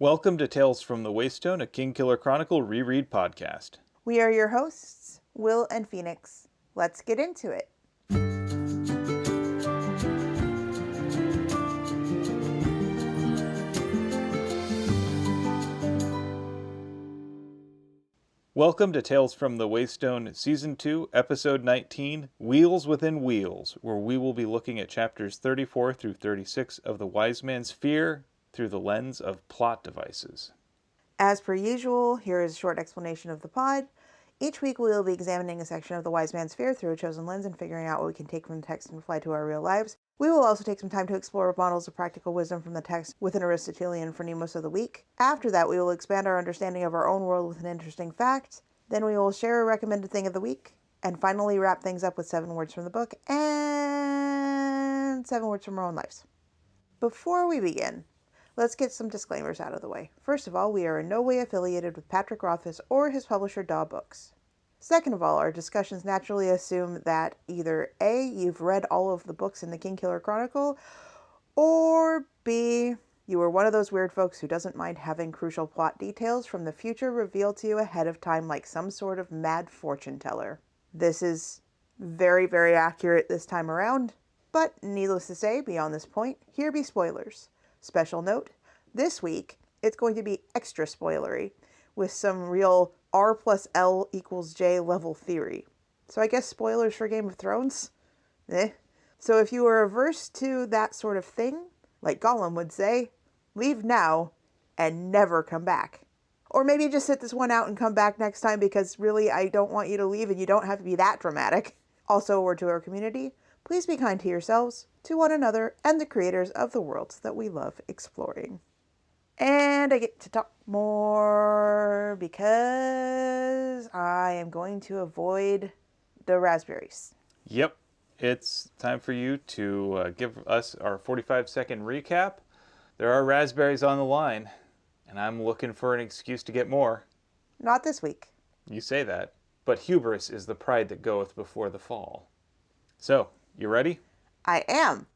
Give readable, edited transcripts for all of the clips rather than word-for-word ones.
Welcome to Tales from the Waystone, a King Killer Chronicle reread podcast. We are your hosts, Will and Phoenix. Let's get into it. Welcome to Tales from the Waystone, Season 2, Episode 19, Wheels Within Wheels, where we will be looking at chapters 34 through 36 of The Wise Man's Fear through the lens of plot devices. As per usual, here is a short explanation of the pod. Each week we will be examining a section of The Wise Man's Fear through a chosen lens and figuring out what we can take from the text and apply to our real lives. We will also take some time to explore models of practical wisdom from the text with an Aristotelian phronimos of the week. After that, we will expand our understanding of our own world with an interesting fact. Then we will share a recommended thing of the week. And finally wrap things up with 7 words from the book and 7 words from our own lives. Before we begin, let's get some disclaimers out of the way. First of all, we are in no way affiliated with Patrick Rothfuss or his publisher Daw Books. Second of all, our discussions naturally assume that either A, you've read all of the books in the King Killer Chronicle, or B, you are one of those weird folks who doesn't mind having crucial plot details from the future revealed to you ahead of time like some sort of mad fortune teller. This is very, very accurate this time around, but needless to say, beyond this point, here be spoilers. Special note, this week, it's going to be extra spoilery, with some real R plus L equals J level theory. So I guess spoilers for Game of Thrones? So if you are averse to that sort of thing, like Gollum would say, leave now and never come back. Or maybe just sit this one out and come back next time because really I don't want you to leave and you don't have to be that dramatic. Also, a word to our community, please be kind to yourselves, to one another, and the creators of the worlds that we love exploring. And I get to talk more because I am going to avoid the raspberries. Yep, it's time for you to give us our 45-second recap. There are raspberries on the line, and I'm looking for an excuse to get more. Not this week. You say that, but hubris is the pride that goeth before the fall. So, you ready? I am.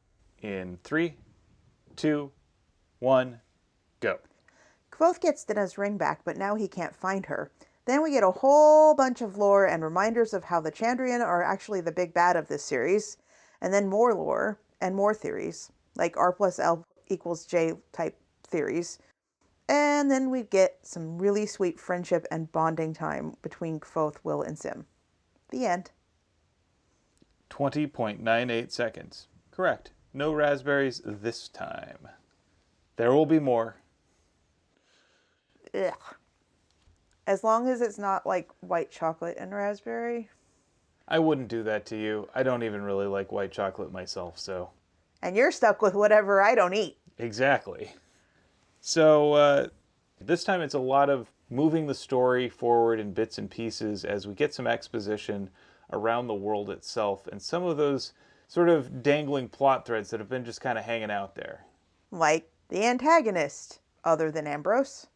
In 3, 2, 1, go. Kvothe gets Dinah's ring back, but now he can't find her. Then we get a whole bunch of lore and reminders of how the Chandrian are actually the big bad of this series, and then more lore and more theories, like R plus L equals J type theories. And then we get some really sweet friendship and bonding time between Kvothe, Will, and Sim. The end. 20.98 seconds. Correct. No raspberries this time. There will be more. Ugh. As long as it's not like white chocolate and raspberry. I wouldn't do that to you. I don't even really like white chocolate myself, so. And you're stuck with whatever I don't eat. Exactly. So, this time it's a lot of moving the story forward in bits and pieces as we get some exposition around the world itself and some of those sort of dangling plot threads that have been just kind of hanging out there. Like the antagonist, other than Ambrose.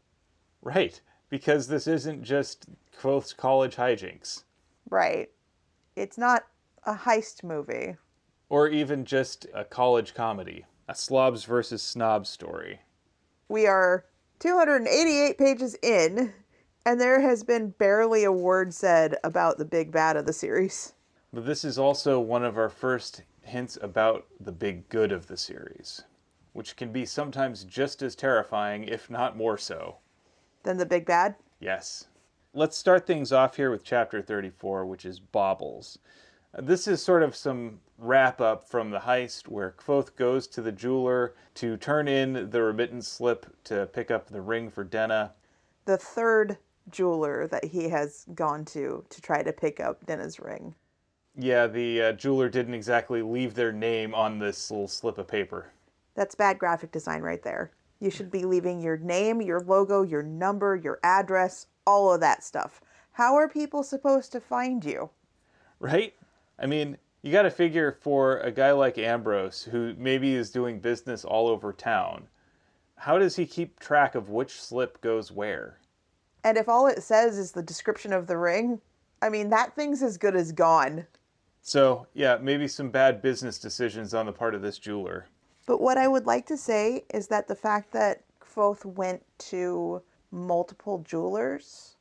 Right, because this isn't just Kvothe's college hijinks. Right. It's not a heist movie. Or even just a college comedy. A slobs versus snobs story. We are 288 pages in, and there has been barely a word said about the big bad of the series. But this is also one of our first hints about the big good of the series, which can be sometimes just as terrifying, if not more so. Than the big bad? Yes. Let's start things off here with chapter 34, which is Baubles. This is sort of some wrap-up from the heist where Kvothe goes to the jeweler to turn in the remittance slip to pick up the ring for Denna. The third jeweler that he has gone to try to pick up Denna's ring. Yeah, the jeweler didn't exactly leave their name on this little slip of paper. That's bad graphic design right there. You should be leaving your name, your logo, your number, your address, all of that stuff. How are people supposed to find you? Right? I mean, you got to figure for a guy like Ambrose, who maybe is doing business all over town, how does he keep track of which slip goes where? And if all it says is the description of the ring, I mean, that thing's as good as gone. So, yeah, maybe some bad business decisions on the part of this jeweler. But what I would like to say is that the fact that Kvothe went to multiple jewelers,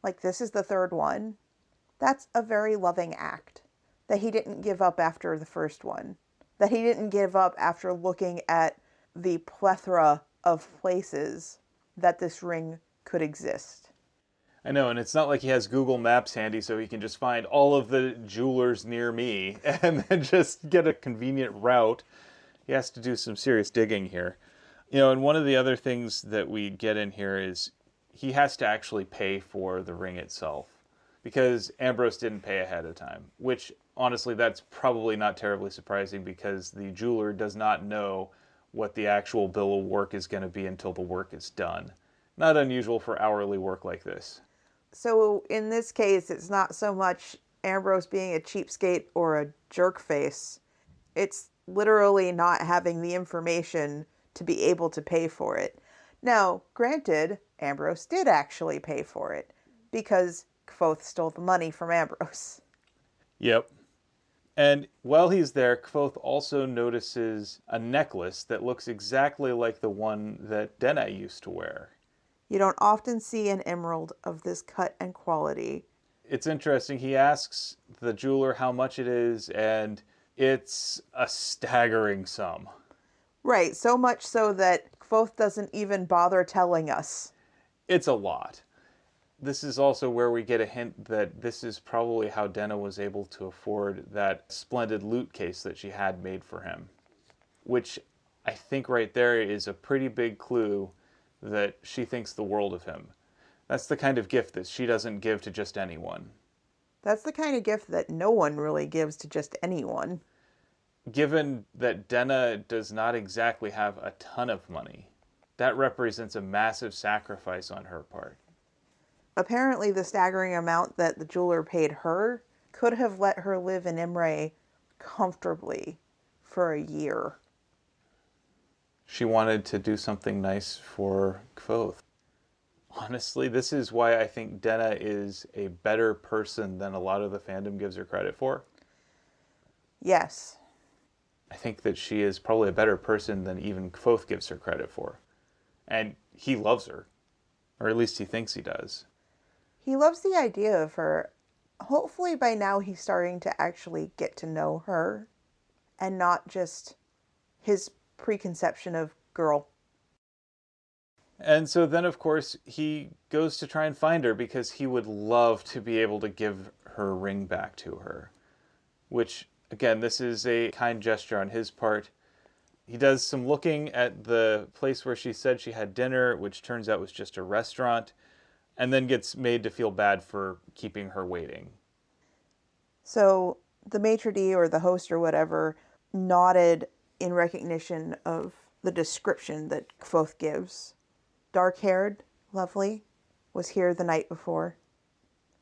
like this is the third one, that's a very loving act. That he didn't give up after the first one. That he didn't give up after looking at the plethora of places that this ring could exist. I know, and it's not like he has Google Maps handy so he can just find all of the jewelers near me and then just get a convenient route. He has to do some serious digging here. And one of the other things that we get in here is he has to actually pay for the ring itself because Ambrose didn't pay ahead of time, which honestly, that's probably not terribly surprising because the jeweler does not know what the actual bill of work is going to be until the work is done. Not unusual for hourly work like this. So in this case, it's not so much Ambrose being a cheapskate or a jerk face. It's literally not having the information to be able to pay for it. Now, granted, Ambrose did actually pay for it because Kvothe stole the money from Ambrose. Yep. And while he's there, Kvothe also notices a necklace that looks exactly like the one that Denai used to wear. You don't often see an emerald of this cut and quality. It's interesting. He asks the jeweler how much it is, and it's a staggering sum. Right, so much so that Kvothe doesn't even bother telling us. It's a lot. This is also where we get a hint that this is probably how Denna was able to afford that splendid loot case that she had made for him. Which I think right there is a pretty big clue that she thinks the world of him. That's the kind of gift that she doesn't give to just anyone. That's the kind of gift that no one really gives to just anyone. Given that Denna does not exactly have a ton of money, that represents a massive sacrifice on her part. Apparently, the staggering amount that the jeweler paid her could have let her live in Imre comfortably for a year. She wanted to do something nice for Kvothe. Honestly, this is why I think Denna is a better person than a lot of the fandom gives her credit for. Yes. I think that she is probably a better person than even Kvothe gives her credit for. And he loves her. Or at least he thinks he does. He loves the idea of her. Hopefully by now he's starting to actually get to know her and not just his preconception of girl. And so then, of course, he goes to try and find her because he would love to be able to give her ring back to her. Which, again, this is a kind gesture on his part. He does some looking at the place where she said she had dinner, which turns out was just a restaurant, and then gets made to feel bad for keeping her waiting. So the maitre d' or the host or whatever nodded in recognition of the description that Kvothe gives. Dark-haired, lovely, was here the night before.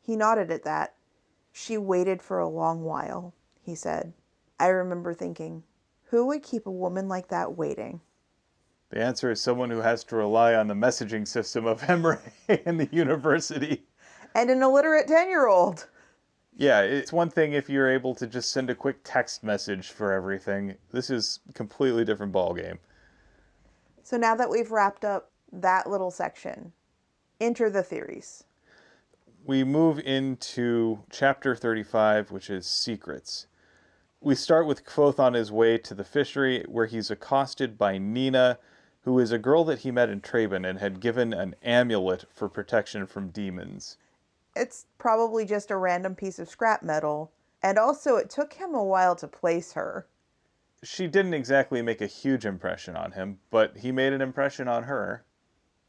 He nodded at that. She waited for a long while, he said. I remember thinking, who would keep a woman like that waiting? The answer is someone who has to rely on the messaging system of Emre in the university. And an illiterate 10-year-old. Yeah, it's one thing if you're able to just send a quick text message for everything. This is a completely different ballgame. So now that we've wrapped up that little section, enter the theories. We move into chapter 35, which is Secrets. We start with Kvothe on his way to the fishery, where he's accosted by Nina, who is a girl that he met in Traben and had given an amulet for protection from demons. It's probably just a random piece of scrap metal, and also it took him a while to place her. She didn't exactly make a huge impression on him, but he made an impression on her.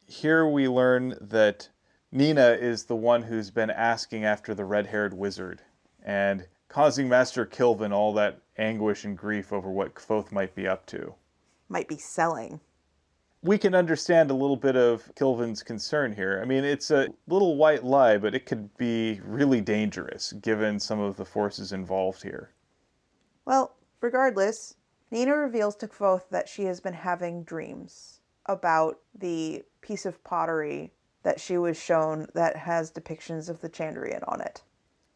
Here we learn that Nina is the one who's been asking after the red-haired wizard, and causing Master Kilvin all that anguish and grief over what Kvothe might be up to. Might be selling. We can understand a little bit of Kilvin's concern here. I mean, it's a little white lie, but it could be really dangerous given some of the forces involved here. Well, regardless, Nina reveals to Kvothe that she has been having dreams about the piece of pottery that she was shown that has depictions of the Chandrian on it.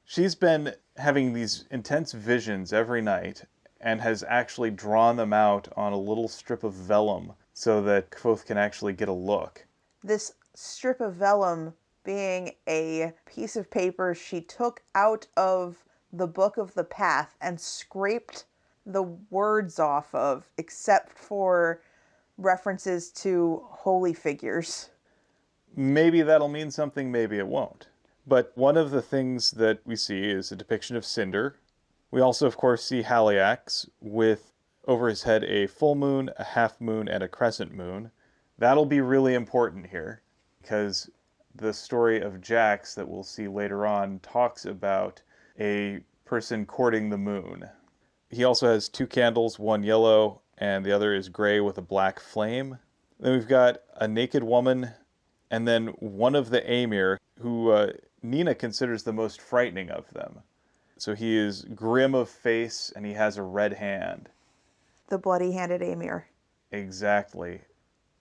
She's been having these intense visions every night and has actually drawn them out on a little strip of vellum so that Kvothe can actually get a look. This strip of vellum being a piece of paper she took out of the Book of the Path and scraped the words off of, except for references to holy figures. Maybe that'll mean something, maybe it won't. But one of the things that we see is a depiction of Cinder. We also, of course, see Haliax with over his head a full moon, a half moon, and a crescent moon. That'll be really important here because the story of Jax that we'll see later on talks about a person courting the moon. He also has two candles, one yellow and the other is gray with a black flame. Then we've got a naked woman, and then one of the Aemir, who Nina considers the most frightening of them. So he is grim of face and he has a red hand. The bloody-handed Aemir. Exactly.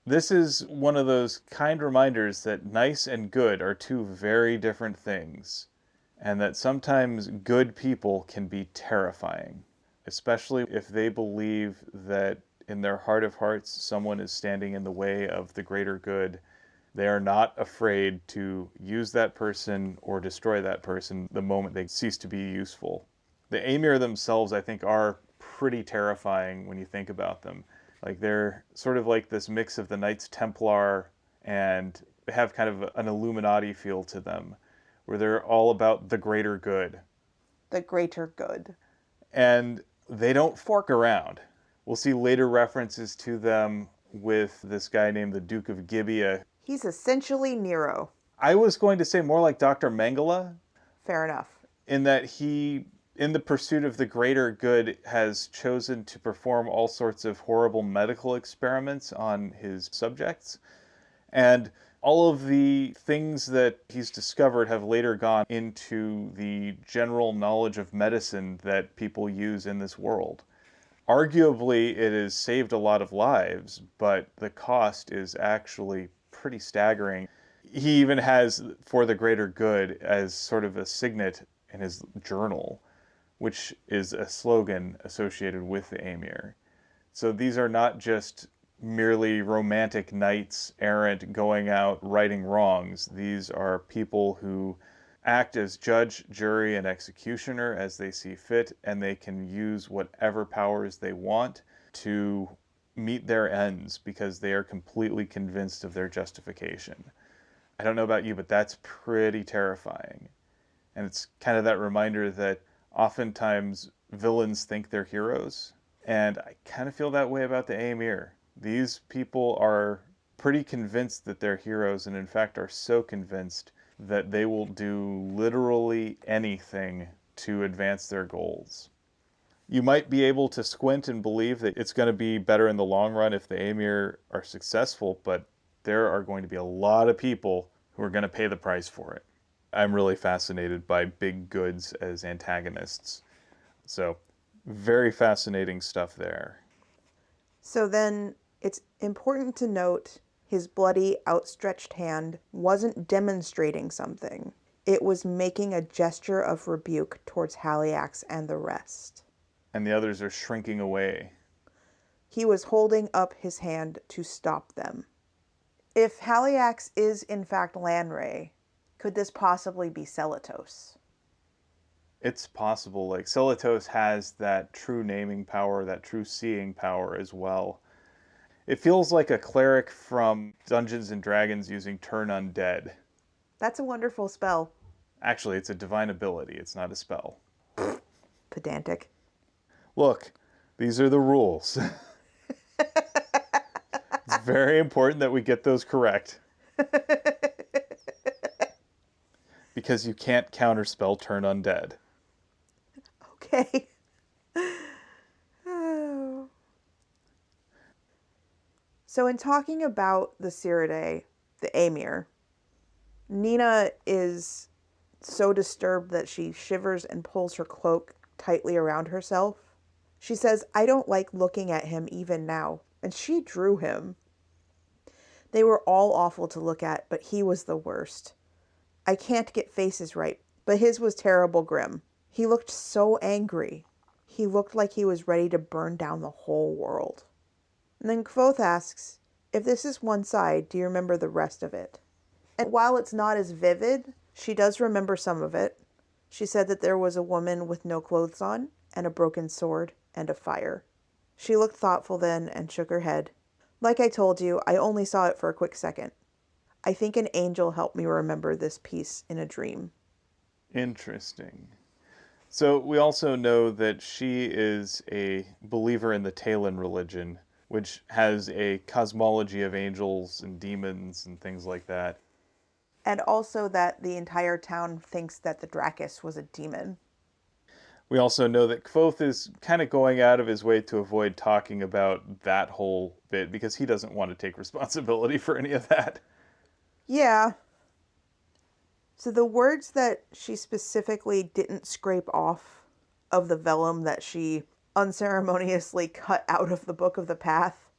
This is one of those kind reminders that nice and good are two very different things, and that sometimes good people can be terrifying, especially if they believe that in their heart of hearts someone is standing in the way of the greater good. They are not afraid to use that person or destroy that person the moment they cease to be useful. The Aemir themselves, I think, are pretty terrifying when you think about them. Like, they're sort of like this mix of the Knights Templar, and they have kind of an Illuminati feel to them, where they're all about the greater good. The greater good. And they don't fork around. We'll see later references to them with this guy named the Duke of Gibeah. He's essentially Nero. I was going to say more like Dr. Mengele, Fair enough. in that he, in the pursuit of the greater good, has chosen to perform all sorts of horrible medical experiments on his subjects. And all of the things that he's discovered have later gone into the general knowledge of medicine that people use in this world. Arguably, it has saved a lot of lives, but the cost is actually pretty staggering. He even has "for the greater good" as sort of a signet in his journal, which is a slogan associated with the Aemir. So these are not just merely romantic knights errant going out righting wrongs. These are people who act as judge, jury, and executioner as they see fit, and they can use whatever powers they want to meet their ends because they are completely convinced of their justification. I don't know about you, but that's pretty terrifying. And it's kind of that reminder that oftentimes villains think they're heroes. And I kind of feel that way about the Aemir. These people are pretty convinced that they're heroes, and in fact are so convinced that they will do literally anything to advance their goals. You might be able to squint and believe that it's going to be better in the long run if the Aemir are successful, but there are going to be a lot of people who are going to pay the price for it. I'm really fascinated by big goods as antagonists. So, very fascinating stuff there. So then it's important to note his bloody, outstretched hand wasn't demonstrating something. It was making a gesture of rebuke towards Haliax and the rest. And the others are shrinking away. He was holding up his hand to stop them. If Haliax is in fact Lanray, could this possibly be Celatos? It's possible. Like, Celatos has that true naming power, that true seeing power as well. It feels like a cleric from Dungeons and Dragons using Turn Undead. That's a wonderful spell. Actually, it's a divine ability, it's not a spell. Pedantic. Look, these are the rules. It's very important that we get those correct. Because you can't counterspell Turn Undead. Okay. So in talking about the Ciridae, the Aemir, Nina is so disturbed that she shivers and pulls her cloak tightly around herself. She says, "I don't like looking at him even now." And she drew him. They were all awful to look at, but he was the worst. I can't get faces right, but his was terrible grim. He looked so angry. He looked like he was ready to burn down the whole world. And then Kvothe asks, If this is one side, do you remember the rest of it? And while it's not as vivid, she does remember some of it. She said that there was a woman with no clothes on, and a broken sword, and a fire. She looked thoughtful then and shook her head. Like I told you, I only saw it for a quick second. I think an angel helped me remember this piece in a dream. Interesting. So we also know that she is a believer in the Talon religion, which has a cosmology of angels and demons and things like that. And also that the entire town thinks that the Dracus was a demon. We also know that Kvothe is kind of going out of his way to avoid talking about that whole bit because he doesn't want to take responsibility for any of that. Yeah. So the words that she specifically didn't scrape off of the vellum that she unceremoniously cut out of the Book of the Path,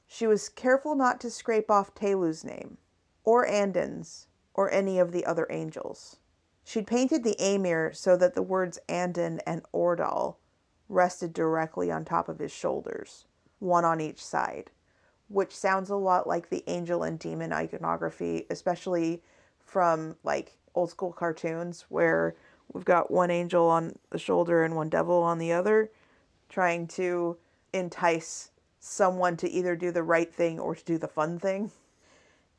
she was careful not to scrape off Telu's name, or Andon's, or any of the other angels. She'd painted the Amir so that the words Andon and Ordal rested directly on top of his shoulders, one on each side, which sounds a lot like the angel and demon iconography, especially from like old school cartoons where we've got one angel on the shoulder and one devil on the other, trying to entice someone to either do the right thing or to do the fun thing.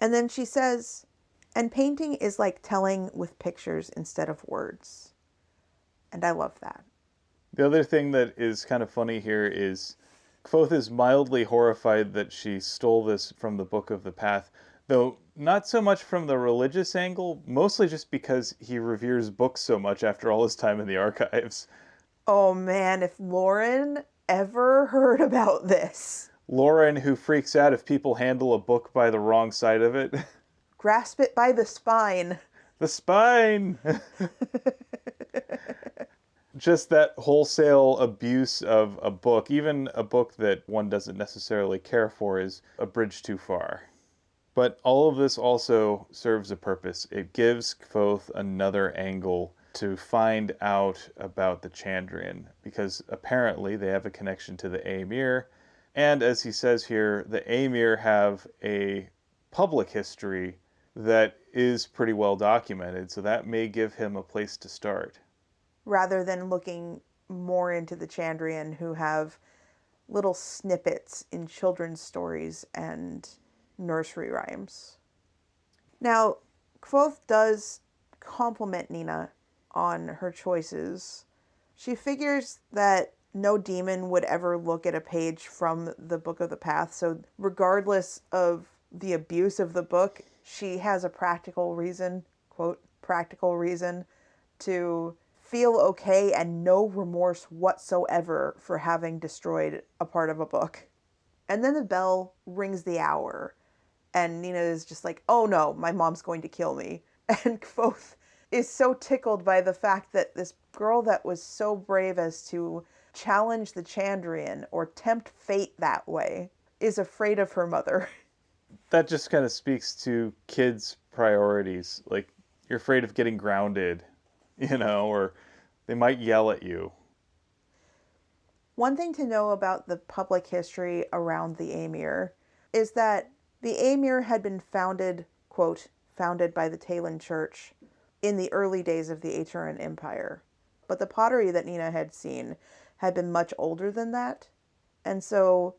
And then she says, and painting is like telling with pictures instead of words. And I love that. The other thing that is kind of funny here is Kvothe is mildly horrified that she stole this from the Book of the Path, though not so much from the religious angle, mostly just because he reveres books so much after all his time in the archives. Oh man, if Lauren ever heard about this. Lauren, who freaks out if people handle a book by the wrong side of it. Grasp it by the spine. The spine! Just that wholesale abuse of a book, even a book that one doesn't necessarily care for, is a bridge too far. But all of this also serves a purpose. It gives Kvothe another angle to find out about the Chandrian, because apparently they have a connection to the Aemir, and as he says here, the Aemir have a public history that is pretty well documented, so that may give him a place to start. Rather than looking more into the Chandrian, who have little snippets in children's stories and nursery rhymes. Now, Kvothe does compliment Nina on her choices. She figures that no demon would ever look at a page from the Book of the Path, so regardless of the abuse of the book, she has a practical reason, quote, practical reason, to feel okay and no remorse whatsoever for having destroyed a part of a book. And then the bell rings the hour, and Nina is just like, oh no, my mom's going to kill me. And Kvothe is so tickled by the fact that this girl that was so brave as to challenge the Chandrian or tempt fate that way is afraid of her mother. That just kind of speaks to kids' priorities. Like, you're afraid of getting grounded, or they might yell at you. One thing to know about the public history around the Aemir is that the Aemir had been founded, quote, founded by the Talon Church in the early days of the Aeturan Empire. But the pottery that Nina had seen had been much older than that. And so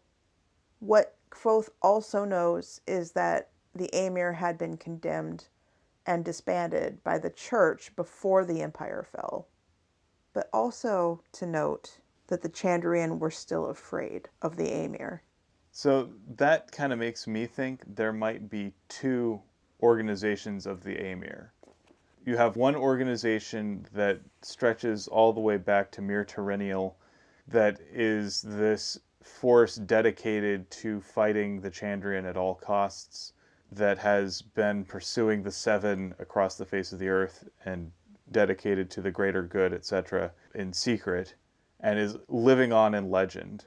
what Kvothe also knows is that the Aemir had been condemned and disbanded by the church before the empire fell. But also to note that the Chandrian were still afraid of the Aemir. So that kind of makes me think there might be two organizations of the Aemir. You have one organization that stretches all the way back to Mir Terrenial, that is this force dedicated to fighting the Chandrian at all costs, that has been pursuing the Seven across the face of the earth and dedicated to the greater good, etc., in secret, and is living on in legend.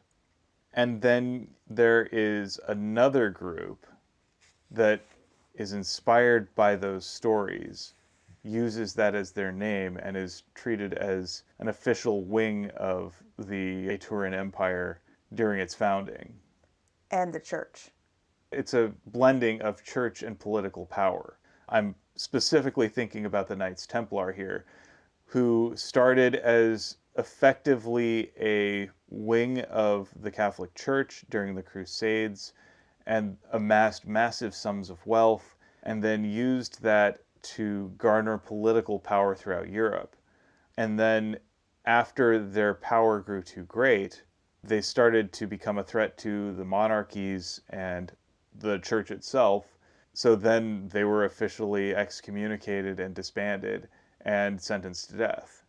And then there is another group that is inspired by those stories, uses that as their name, and is treated as an official wing of the Aeturan Empire during its founding. And the church. It's a blending of church and political power. I'm specifically thinking about the Knights Templar here, who started as effectively a wing of the Catholic Church during the Crusades and amassed massive sums of wealth, and then used that to garner political power throughout Europe. And then, after their power grew too great, they started to become a threat to the monarchies and the church itself. So then they were officially excommunicated and disbanded and sentenced to death.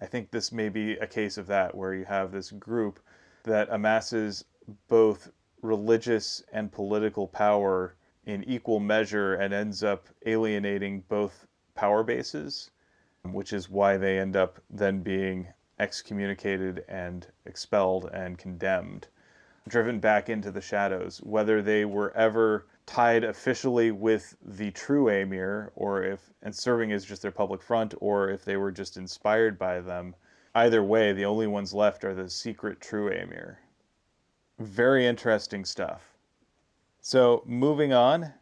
I think this may be a case of that, where you have this group that amasses both religious and political power in equal measure and ends up alienating both power bases, which is why they end up then being excommunicated and expelled and condemned, driven back into the shadows. Whether they were ever tied officially with the true Emir, or if and serving as just their public front, or if they were just inspired by them, either way, the only ones left are the secret true Emir. Very interesting stuff. So, moving on,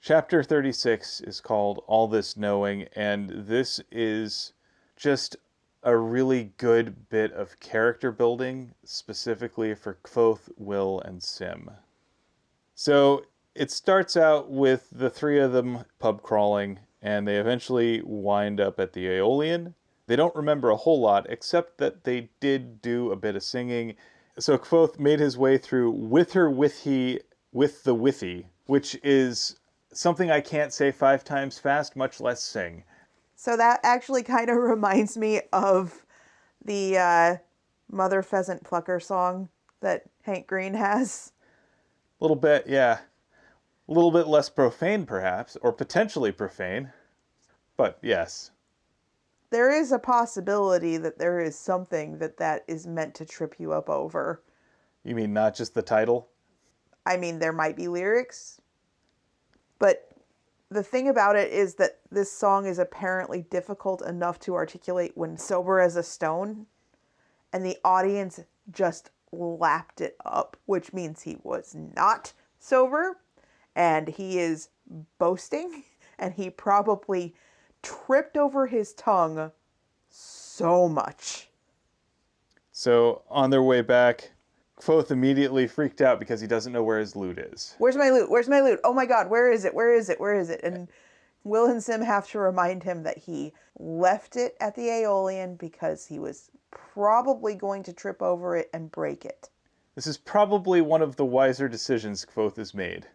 chapter 36 is called All This Knowing, and this is just a really good bit of character building, specifically for Kvothe, Will, and Sim. So, it starts out with the three of them pub crawling, and they eventually wind up at the Aeolian. They don't remember a whole lot, except that they did do a bit of singing. So Kvothe made his way through with her, with he, with the withy, which is something I can't say 5 times fast, much less sing. So that actually kind of reminds me of the Mother Pheasant Plucker song that Hank Green has. A little bit, yeah. A little bit less profane, perhaps, or potentially profane. But yes. There is a possibility that there is something that is meant to trip you up over. You mean not just the title? I mean, there might be lyrics, but the thing about it is that this song is apparently difficult enough to articulate when sober as a stone, and the audience just lapped it up, which means he was not sober, and he is boasting, and he probably tripped over his tongue so much. So, on their way back, Kvothe immediately freaked out because he doesn't know where his loot is. Where's my loot? Where's my loot? Oh my god, where is it? Where is it? Where is it? And Will and Sim have to remind him that he left it at the Aeolian because he was probably going to trip over it and break it. This is probably one of the wiser decisions Kvothe has made.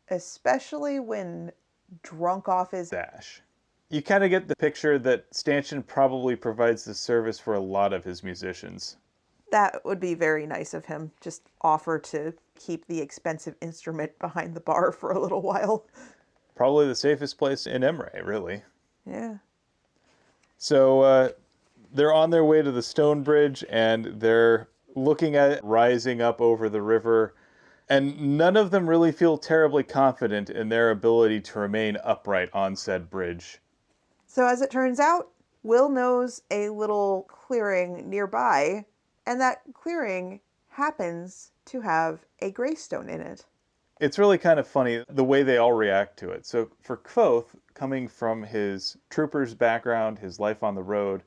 Especially when drunk off his dash. You kind of get the picture that Stanchion probably provides the service for a lot of his musicians. That would be very nice of him. Just offer to keep the expensive instrument behind the bar for a little while. Probably the safest place in Emre, really. Yeah. So they're on their way to the stone bridge, and they're looking at it rising up over the river, and none of them really feel terribly confident in their ability to remain upright on said bridge. So as it turns out, Will knows a little clearing nearby, and that clearing happens to have a greystone in it. It's really kind of funny the way they all react to it. So for Kvothe, coming from his trooper's background, his life on the road,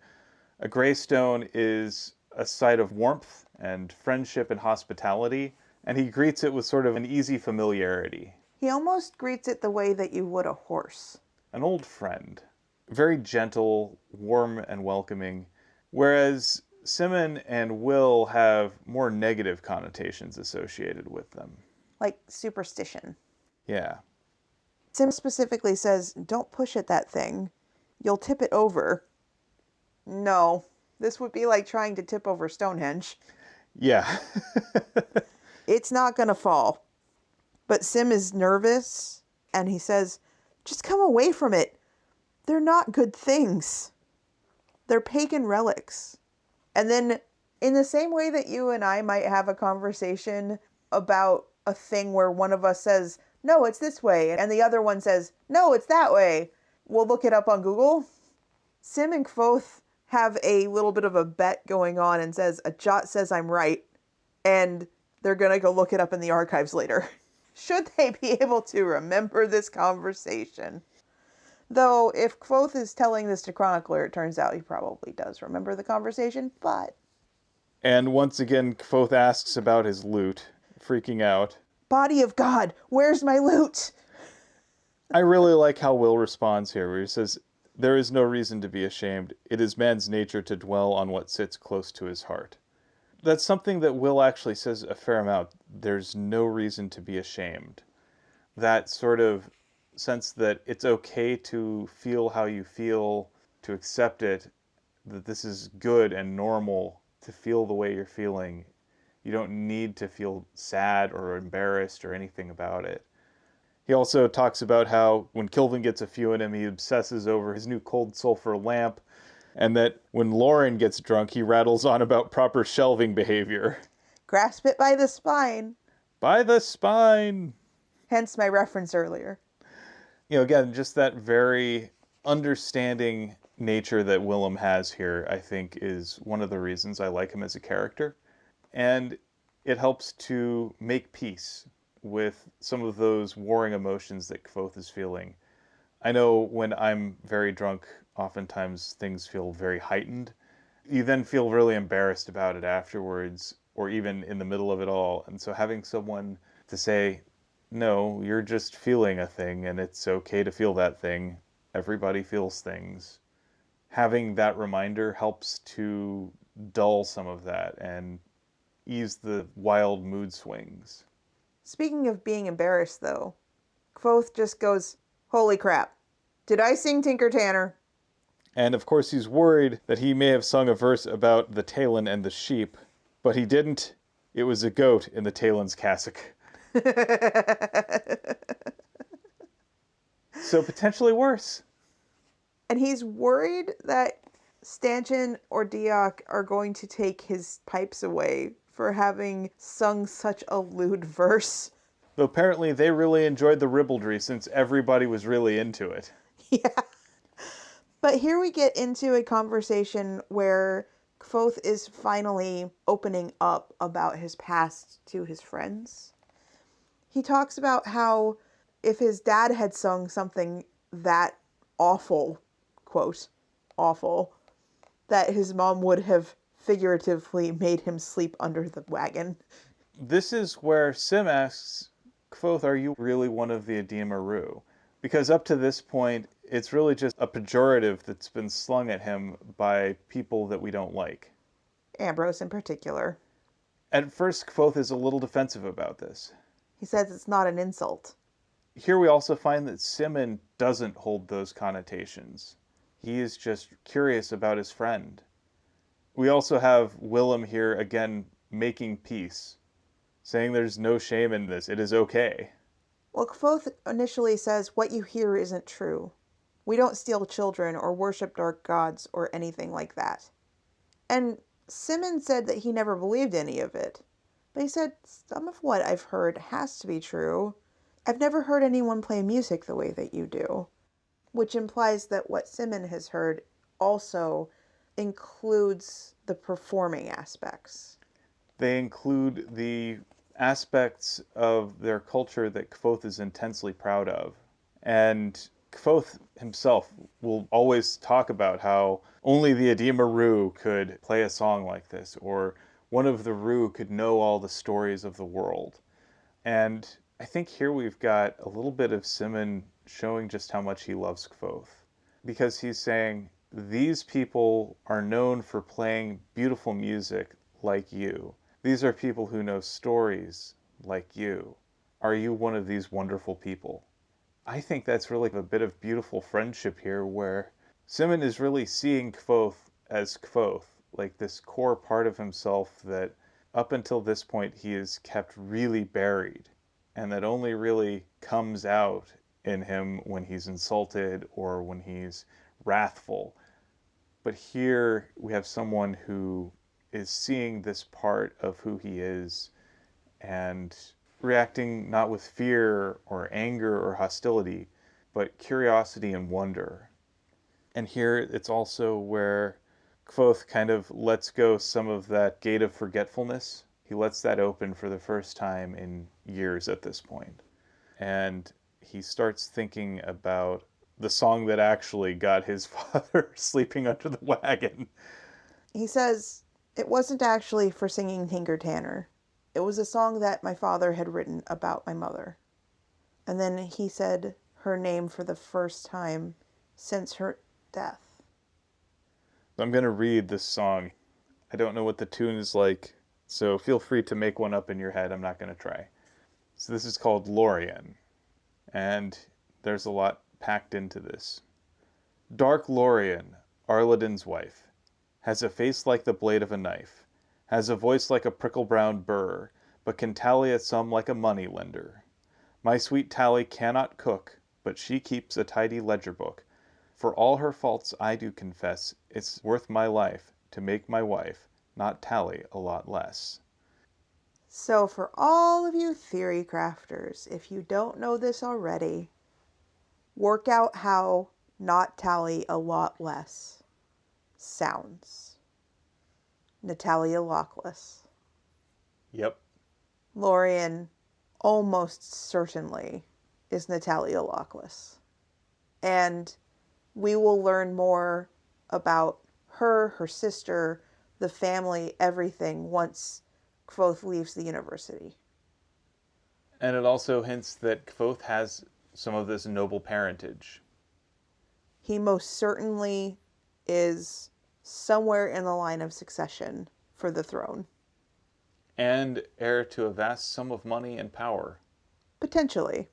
a greystone is a site of warmth and friendship and hospitality, and he greets it with sort of an easy familiarity. He almost greets it the way that you would a horse. An old friend. Very gentle, warm, and welcoming. Whereas Simon and Will have more negative connotations associated with them. Like superstition. Yeah. Sim specifically says, don't push at that thing. You'll tip it over. No. This would be like trying to tip over Stonehenge. Yeah. It's not going to fall. But Sim is nervous, and he says, just come away from it. They're not good things. They're pagan relics. And then, in the same way that you and I might have a conversation about a thing where one of us says, no, it's this way, and the other one says, no, it's that way, we'll look it up on Google. Sim and Kvothe have a little bit of a bet going on and says, a jot says I'm right, and they're going to go look it up in the archives later. Should they be able to remember this conversation? Though, if Kvothe is telling this to Chronicler, it turns out he probably does remember the conversation, but... And once again, Kvothe asks about his loot, freaking out. Body of God, where's my loot? I really like how Will responds here, where he says, "There is no reason to be ashamed. It is man's nature to dwell on what sits close to his heart." That's something that Will actually says a fair amount. There's no reason to be ashamed. That sort of sense that it's okay to feel how you feel, to accept it, that this is good and normal to feel the way you're feeling. You don't need to feel sad or embarrassed or anything about it. He also talks about how when Kilvin gets a few in him, he obsesses over his new cold sulfur lamp, and that when Lauren gets drunk, he rattles on about proper shelving behavior. Grasp it by the spine. By the spine! Hence my reference earlier. Again, just that very understanding nature that Willem has here, I think, is one of the reasons I like him as a character. And it helps to make peace with some of those warring emotions that Kvothe is feeling. I know when I'm very drunk, oftentimes things feel very heightened. You then feel really embarrassed about it afterwards, or even in the middle of it all. And so having someone to say, no, you're just feeling a thing, and it's okay to feel that thing. Everybody feels things. Having that reminder helps to dull some of that and ease the wild mood swings. Speaking of being embarrassed, though, Kvothe just goes, "Holy crap. Did I sing Tinker Tanner?" And of course, he's worried that he may have sung a verse about the Talon and the sheep, but he didn't. It was a goat in the Talon's cassock. So potentially worse. And he's worried that Stanchion or Diok are going to take his pipes away for having sung such a lewd verse. Though apparently they really enjoyed the ribaldry since everybody was really into it. Yeah. But here we get into a conversation where Kvothe is finally opening up about his past to his friends. He talks about how if his dad had sung something that awful, quote, awful, that his mom would have figuratively made him sleep under the wagon. This is where Sim asks, Kvothe, are you really one of the Ademaru? Because up to this point, it's really just a pejorative that's been slung at him by people that we don't like. Ambrose in particular. At first, Kvothe is a little defensive about this. He says it's not an insult. Here we also find that Simon doesn't hold those connotations. He is just curious about his friend. We also have Willem here again making peace, saying there's no shame in this, it is okay. Well, Kvothe initially says what you hear isn't true. We don't steal children or worship dark gods or anything like that. And Simon said that he never believed any of it. But he said, some of what I've heard has to be true. I've never heard anyone play music the way that you do. Which implies that what Simon has heard also includes the performing aspects. They include the aspects of their culture that Kvothe is intensely proud of. And Kvothe himself will always talk about how only the Ademaru could play a song like this, or one of the Ru could know all the stories of the world. And I think here we've got a little bit of Simon showing just how much he loves Kvothe. Because he's saying, these people are known for playing beautiful music like you. These are people who know stories like you. Are you one of these wonderful people? I think that's really a bit of beautiful friendship here where Simon is really seeing Kvothe as Kvothe, like this core part of himself that up until this point he has kept really buried and that only really comes out in him when he's insulted or when he's wrathful. But here we have someone who is seeing this part of who he is and reacting not with fear or anger or hostility, but curiosity and wonder. And here it's also where Kvothe kind of lets go some of that gate of forgetfulness. He lets that open for the first time in years at this point. and he starts thinking about the song that actually got his father sleeping under the wagon. He says, "It wasn't actually for singing Tinker Tanner. It was a song that my father had written about my mother." And then he said her name for the first time since her death. I'm going to read this song. I don't know what the tune is like, so feel free to make one up in your head. I'm not going to try. So this is called Lorien, and there's a lot packed into this. Dark Lorien, Arladin's wife, has a face like the blade of a knife, has a voice like a prickle-brown burr, but can tally a sum like a money-lender. My sweet Tally cannot cook, but she keeps a tidy ledger-book. For all her faults I do confess, it's worth my life to make my wife not tally a lot less. So, for all of you theory crafters, if you don't know this already, work out how not tally a lot less sounds. Natalia Lockless. Yep. Lorien almost certainly is Natalia Lockless. And we will learn more about her, her sister, the family, everything once Kvothe leaves the university. And it also hints that Kvothe has some of this noble parentage. He most certainly is somewhere in the line of succession for the throne. And heir to a vast sum of money and power. Potentially.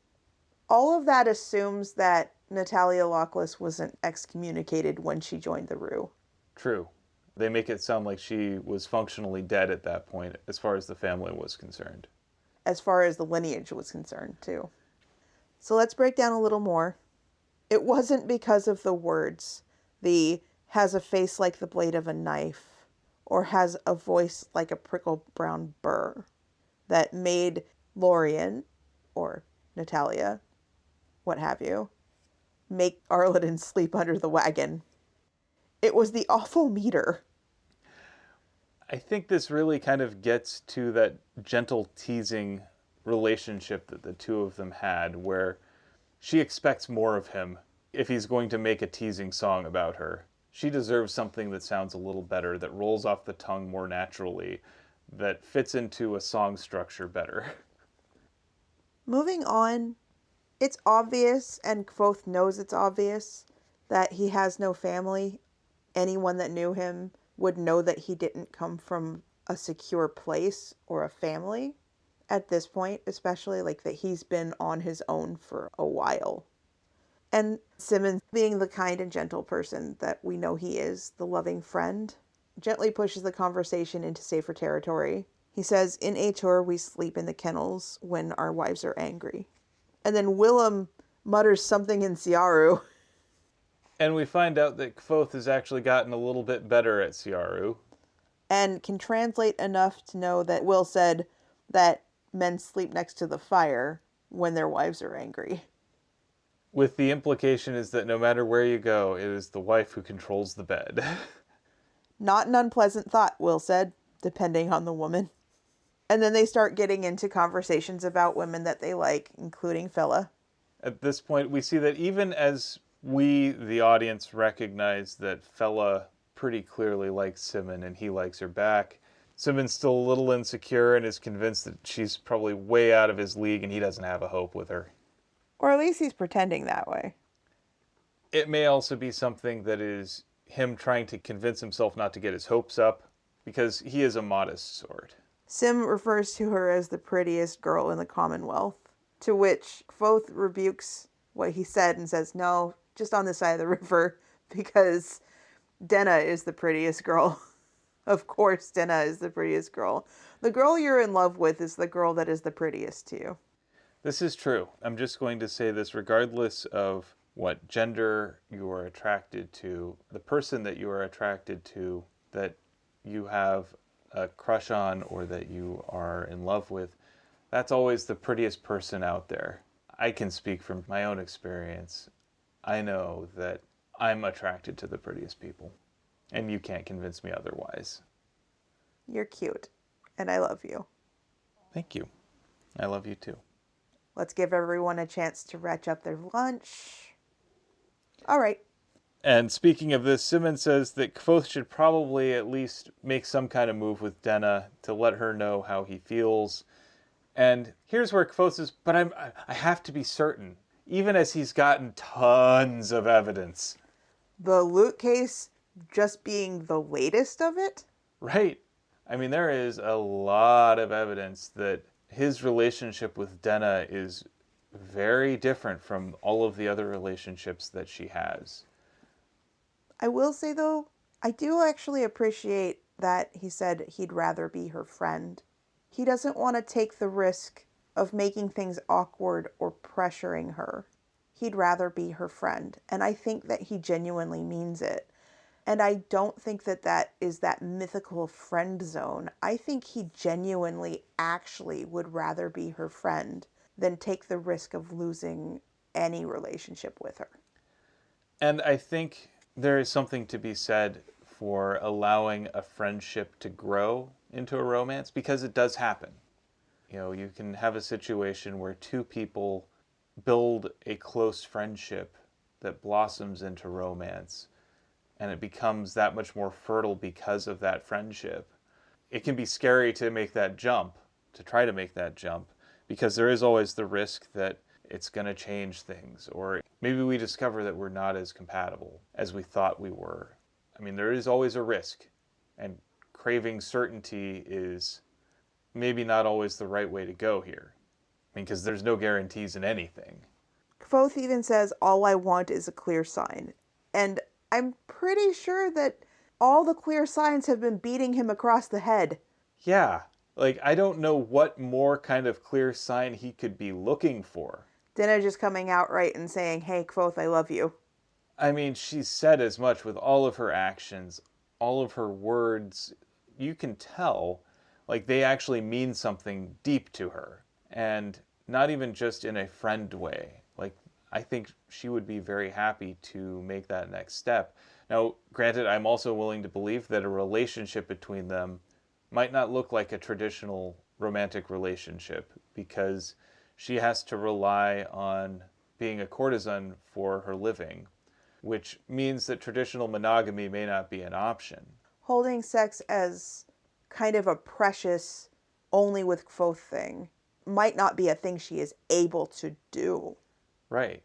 All of that assumes that Natalia Lockless wasn't excommunicated when she joined the Rue. True. They make it sound like she was functionally dead at that point, as far as the family was concerned. As far as the lineage was concerned, too. So let's break down a little more. It wasn't because of the words, the has a face like the blade of a knife, or has a voice like a prickle brown burr, that made Lorien, or Natalia, what have you, make Arladin sleep under the wagon. It was the awful meter. I think this really kind of gets to that gentle teasing relationship that the two of them had, where she expects more of him if he's going to make a teasing song about her. She deserves something that sounds a little better, that rolls off the tongue more naturally, that fits into a song structure better. Moving on, it's obvious, and Kvothe knows it's obvious, that he has no family. Anyone that knew him would know that he didn't come from a secure place or a family at this point, especially like that he's been on his own for a while. And Simmons, being the kind and gentle person that we know he is, the loving friend, gently pushes the conversation into safer territory. He says, "In Ator, we sleep in the kennels when our wives are angry." And then Willem mutters something in Siaru. And we find out that Kvothe has actually gotten a little bit better at Siaru. And can translate enough to know that Will said that men sleep next to the fire when their wives are angry. With the implication is that no matter where you go, it is the wife who controls the bed. Not an unpleasant thought, Will said, depending on the woman. And then they start getting into conversations about women that they like, including Fela. At this point, we see that even as we, the audience, recognize that Fela pretty clearly likes Simon and he likes her back, Simon's still a little insecure and is convinced that she's probably way out of his league and he doesn't have a hope with her. Or at least he's pretending that way. It may also be something that is him trying to convince himself not to get his hopes up, because he is a modest sort. Sim refers to her as the prettiest girl in the Commonwealth, to which Kvothe rebukes what he said and says, "No, just on this side of the river, because Denna is the prettiest girl." Of course, Denna is the prettiest girl. The girl you're in love with is the girl that is the prettiest to you. This is true. I'm just going to say this regardless of what gender you are attracted to, the person that you are attracted to, that you have a crush on or that you are in love with, that's always the prettiest person out there. I can speak from my own experience. I know that I'm attracted to the prettiest people, and you can't convince me otherwise. You're cute, and I love you. Thank you. I love you too. Let's give everyone a chance to retch up their lunch. All right. And speaking of this, Simmons says that Kvothe should probably at least make some kind of move with Denna to let her know how he feels. And here's where Kvothe says, but I have to be certain, even as he's gotten tons of evidence. The loot case just being the latest of it? Right. I mean, there is a lot of evidence that his relationship with Denna is very different from all of the other relationships that she has. I will say, though, I do actually appreciate that he said he'd rather be her friend. He doesn't want to take the risk of making things awkward or pressuring her. He'd rather be her friend. And I think that he genuinely means it. And I don't think that that is that mythical friend zone. I think he genuinely actually would rather be her friend than take the risk of losing any relationship with her. And I think there is something to be said for allowing a friendship to grow into a romance because it does happen. You know, you can have a situation where two people build a close friendship that blossoms into romance and it becomes that much more fertile because of that friendship. It can be scary to make that jump, to try to make that jump, because there is always the risk that it's going to change things, or maybe we discover that we're not as compatible as we thought we were. I mean, there is always a risk, and craving certainty is maybe not always the right way to go here. I mean, because there's no guarantees in anything. Kvothe even says, all I want is a clear sign. And I'm pretty sure that all the clear signs have been beating him across the head. Yeah, like I don't know what more kind of clear sign he could be looking for. Denna just coming out right and saying, hey, Kvothe, I love you. I mean, she's said as much with all of her actions, all of her words. You can tell, like, they actually mean something deep to her. And not even just in a friend way. Like, I think she would be very happy to make that next step. Now, granted, I'm also willing to believe that a relationship between them might not look like a traditional romantic relationship because she has to rely on being a courtesan for her living, which means that traditional monogamy may not be an option. Holding sex as kind of a precious, only with Kvothe thing might not be a thing she is able to do. Right.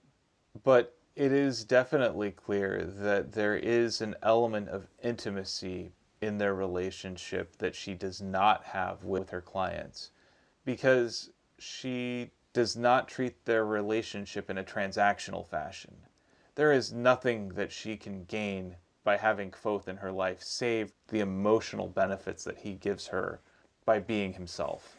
But it is definitely clear that there is an element of intimacy in their relationship that she does not have with her clients because she does not treat their relationship in a transactional fashion. There is nothing that she can gain by having Kvothe in her life save the emotional benefits that he gives her by being himself.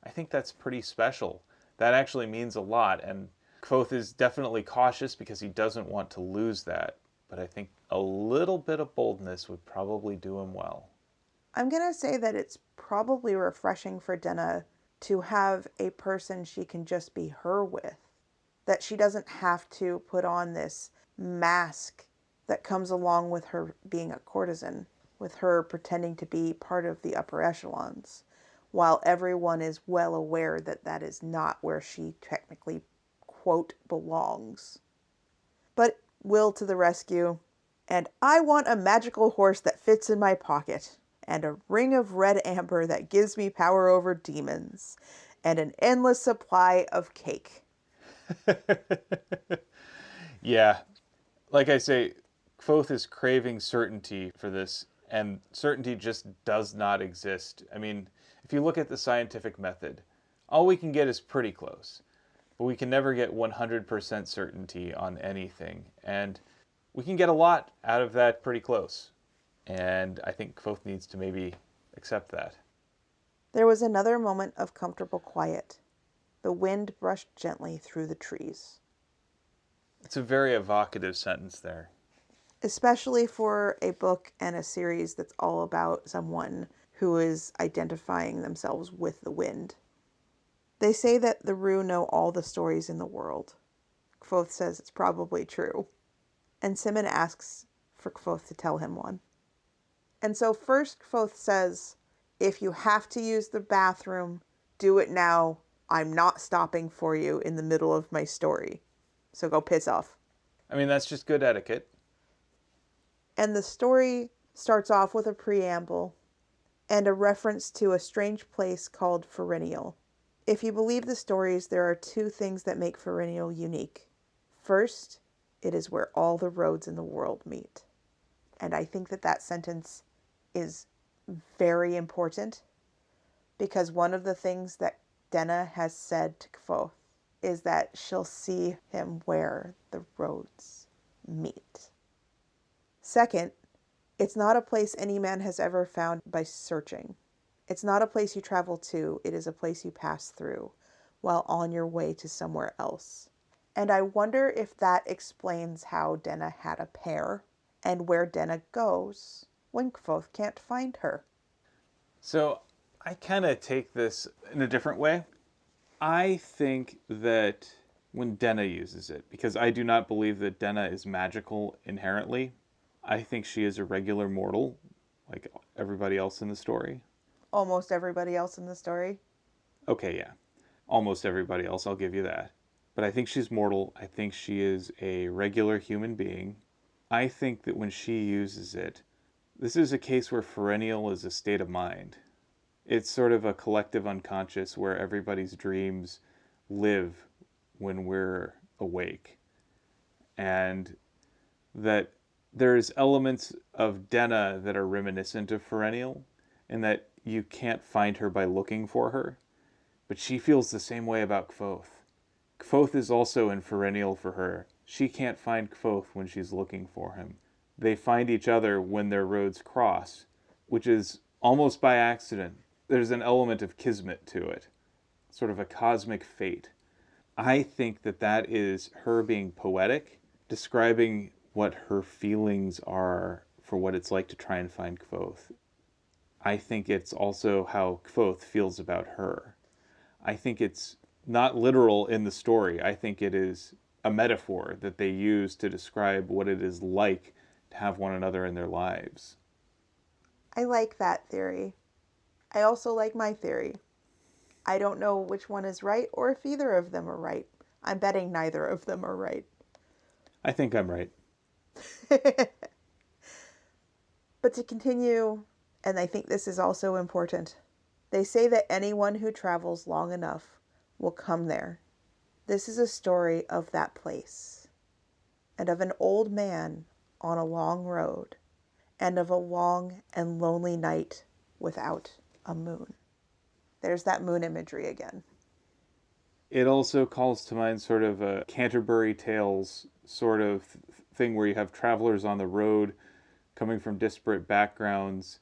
I think that's pretty special. That actually means a lot, and Kvothe is definitely cautious because he doesn't want to lose that. But I think a little bit of boldness would probably do him well. I'm going to say that it's probably refreshing for Denna to have a person she can just be her with. That she doesn't have to put on this mask that comes along with her being a courtesan, with her pretending to be part of the upper echelons, while everyone is well aware that that is not where she technically, quote, belongs. But Will to the rescue, and I want a magical horse that fits in my pocket, and a ring of red amber that gives me power over demons, and an endless supply of cake. Yeah, like I say, Kvothe is craving certainty for this, and certainty just does not exist. I mean, if you look at the scientific method, all we can get is pretty close, but we can never get 100% certainty on anything. And we can get a lot out of that pretty close. And I think Kvothe needs to maybe accept that. There was another moment of comfortable quiet. The wind brushed gently through the trees. It's a very evocative sentence there. Especially for a book and a series that's all about someone who is identifying themselves with the wind. They say that the Rue know all the stories in the world. Kvothe says it's probably true. And Simon asks for Kvothe to tell him one. And so first Kvothe says, if you have to use the bathroom, do it now. I'm not stopping for you in the middle of my story. So go piss off. I mean, that's just good etiquette. And the story starts off with a preamble and a reference to a strange place called Ferenial. If you believe the stories, there are two things that make Ferenial unique. First, it is where all the roads in the world meet. And I think that that sentence is very important because one of the things that Denna has said to Kvothe is that she'll see him where the roads meet. Second, it's not a place any man has ever found by searching. It's not a place you travel to, it is a place you pass through while on your way to somewhere else. And I wonder if that explains how Denna had a pair and where Denna goes when Kvothe can't find her. So I kind of take this in a different way. I think that when Denna uses it, because I do not believe that Denna is magical inherently, I think she is a regular mortal, like everybody else in the story. Almost everybody else in the story. Okay, yeah. Almost everybody else, I'll give you that. But I think she's mortal. I think she is a regular human being. I think that when she uses it, this is a case where perennial is a state of mind. It's sort of a collective unconscious where everybody's dreams live when we're awake. And that there's elements of Denna that are reminiscent of perennial, and that you can't find her by looking for her. But she feels the same way about Kvothe. Kvothe is also in perennial for her. She can't find Kvothe when she's looking for him. They find each other when their roads cross, which is almost by accident. There's an element of kismet to it, sort of a cosmic fate. I think that that is her being poetic, describing what her feelings are for what it's like to try and find Kvothe. I think it's also how Kvothe feels about her. I think it's not literal in the story. I think it is a metaphor that they use to describe what it is like to have one another in their lives. I like that theory. I also like my theory. I don't know which one is right or if either of them are right. I'm betting neither of them are right. I think I'm right. But to continue, and I think this is also important, they say that anyone who travels long enough will come there. This is a story of that place, and of an old man on a long road, and of a long and lonely night without a moon. There's that moon imagery again. It also calls to mind sort of a Canterbury Tales sort of thing where you have travelers on the road coming from disparate backgrounds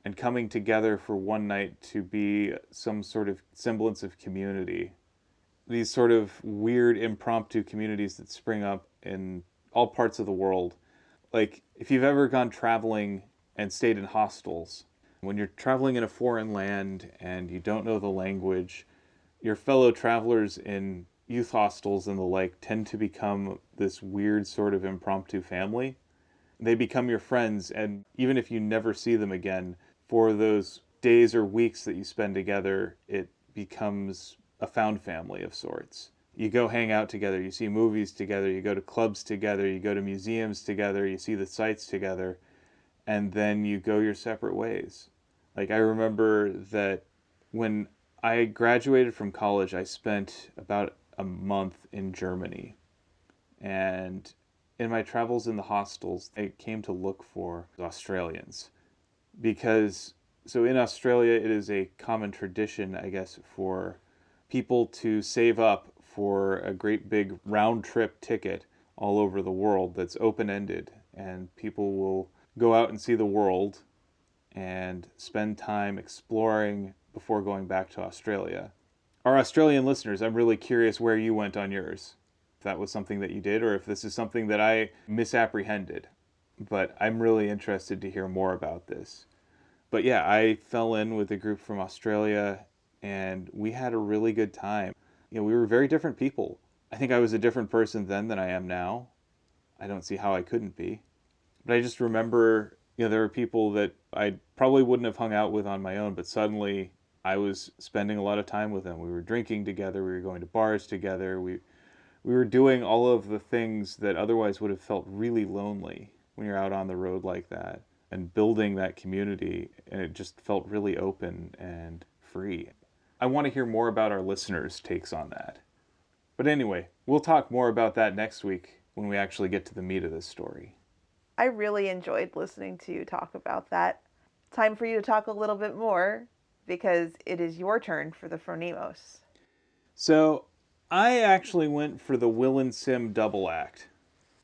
and coming together for one night to be some sort of semblance of community. These sort of weird impromptu communities that spring up in all parts of the world. Like, if you've ever gone traveling and stayed in hostels, when you're traveling in a foreign land and you don't know the language, your fellow travelers in youth hostels and the like tend to become this weird sort of impromptu family. They become your friends, and even if you never see them again, for those days or weeks that you spend together, it becomes a found family of sorts. You go hang out together, you see movies together, you go to clubs together, you go to museums together, you see the sights together, and then you go your separate ways. Like, I remember that when I graduated from college, I spent about a month in Germany. And in my travels in the hostels, I came to look for Australians because so in Australia it is a common tradition, I guess, for people to save up for a great big round trip ticket all over the world that's open ended, and people will go out and see the world and spend time exploring before going back to Australia. Our Australian listeners, I'm really curious where you went on yours. If that was something that you did, or if this is something that I misapprehended. But I'm really interested to hear more about this. But yeah, I fell in with a group from Australia and we had a really good time. You know, we were very different people. I think I was a different person then than I am now. I don't see how I couldn't be. But I just remember, there were people that I probably wouldn't have hung out with on my own, but suddenly I was spending a lot of time with him. We were drinking together, we were going to bars together, we were doing all of the things that otherwise would have felt really lonely when you're out on the road like that and building that community, and it just felt really open and free. I want to hear more about our listeners' takes on that. But anyway, we'll talk more about that next week when we actually get to the meat of this story. I really enjoyed listening to you talk about that. Time for you to talk a little bit more because it is your turn for the phronemos. So, I actually went for the Will and Sim double act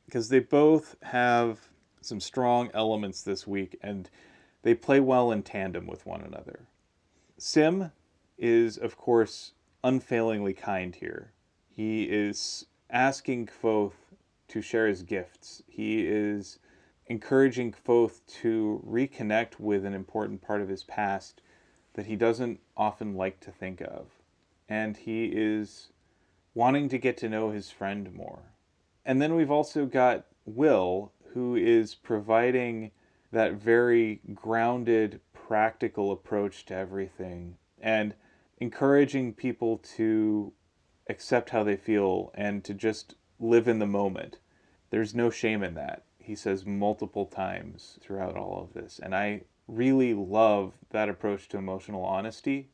because they both have some strong elements this week and they play well in tandem with one another. Sim is, of course, unfailingly kind here. He is asking Kvothe to share his gifts. He is encouraging Kvothe to reconnect with an important part of his past that he doesn't often like to think of. And he is wanting to get to know his friend more. And then we've also got Will, who is providing that very grounded, practical approach to everything and encouraging people to accept how they feel and to just live in the moment. There's no shame in that, he says multiple times throughout all of this. And I really love that approach to emotional honesty,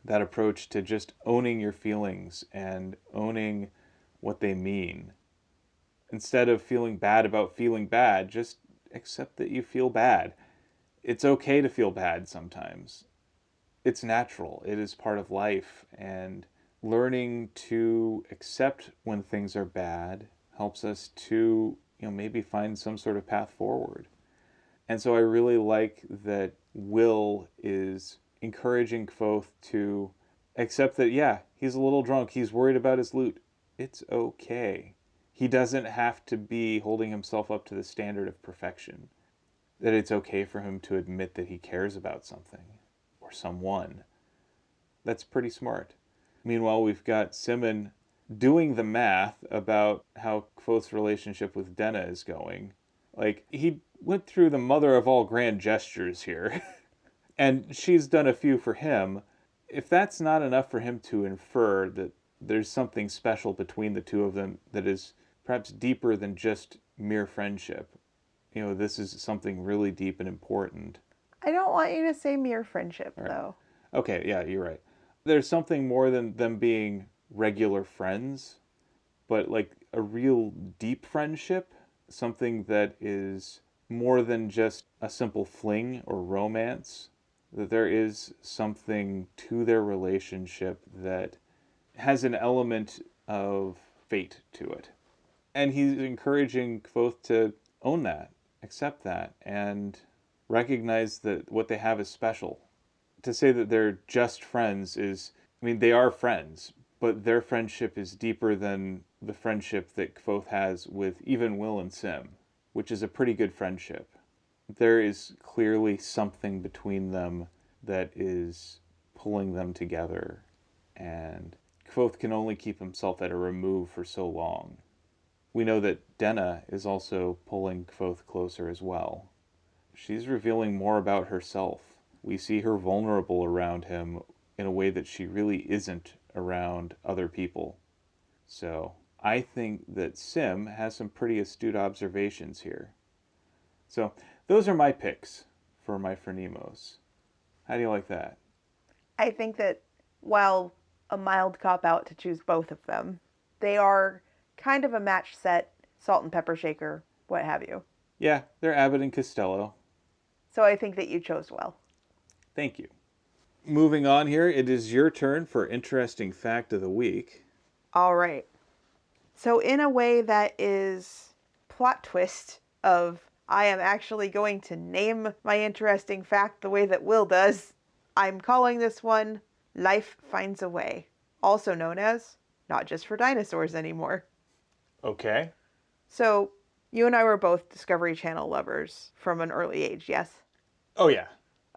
that approach to just owning your feelings and owning what they mean. Instead of feeling bad about feeling bad, just accept that you feel bad. It's okay to feel bad sometimes. It's natural, it is part of life, and learning to accept when things are bad helps us to, maybe find some sort of path forward. And so I really like that Will is encouraging Kvothe to accept that, yeah, he's a little drunk, he's worried about his loot. It's okay. He doesn't have to be holding himself up to the standard of perfection. That it's okay for him to admit that he cares about something or someone. That's pretty smart. Meanwhile, we've got Simon doing the math about how Kvothe's relationship with Denna is going. Like, he went through the mother of all grand gestures here, and she's done a few for him. If that's not enough for him to infer that there's something special between the two of them that is perhaps deeper than just mere friendship, this is something really deep and important. I don't want you to say mere friendship, All right. though. Okay, yeah, you're right. There's something more than them being regular friends, but like a real deep friendship, something that is more than just a simple fling or romance, that there is something to their relationship that has an element of fate to it. And he's encouraging Kvothe to own that, accept that, and recognize that what they have is special. To say that they're just friends is, I mean, they are friends, but their friendship is deeper than the friendship that Kvothe has with even Will and Sim, which is a pretty good friendship. There is clearly something between them that is pulling them together, and Kvothe can only keep himself at a remove for so long. We know that Denna is also pulling Kvothe closer as well. She's revealing more about herself. We see her vulnerable around him in a way that she really isn't around other people. So I think that Sim has some pretty astute observations here. So those are my picks for my Phronimos. How do you like that? I think that while a mild cop out to choose both of them, they are kind of a match set, salt and pepper shaker, what have you. Yeah, they're Abbott and Costello. So I think that you chose well. Thank you. Moving on here, it is your turn for interesting fact of the week. All right. So, in a way that is plot twist of I am actually going to name my interesting fact the way that Will does, I'm calling this one Life Finds a Way, also known as Not Just for Dinosaurs Anymore. Okay. So, you and I were both Discovery Channel lovers from an early age, yes? Oh, yeah.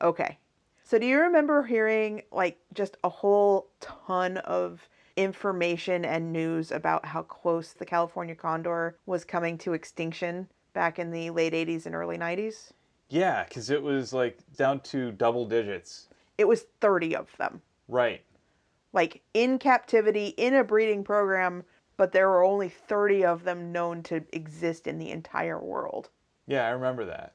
Okay. So, do you remember hearing like just a whole ton of information and news about how close the California condor was coming to extinction back in the late 80s and early 90s? Yeah, because it was like down to double digits. It was 30 of them. Right. Like in captivity, in a breeding program, but there were only 30 of them known to exist in the entire world. Yeah, I remember that.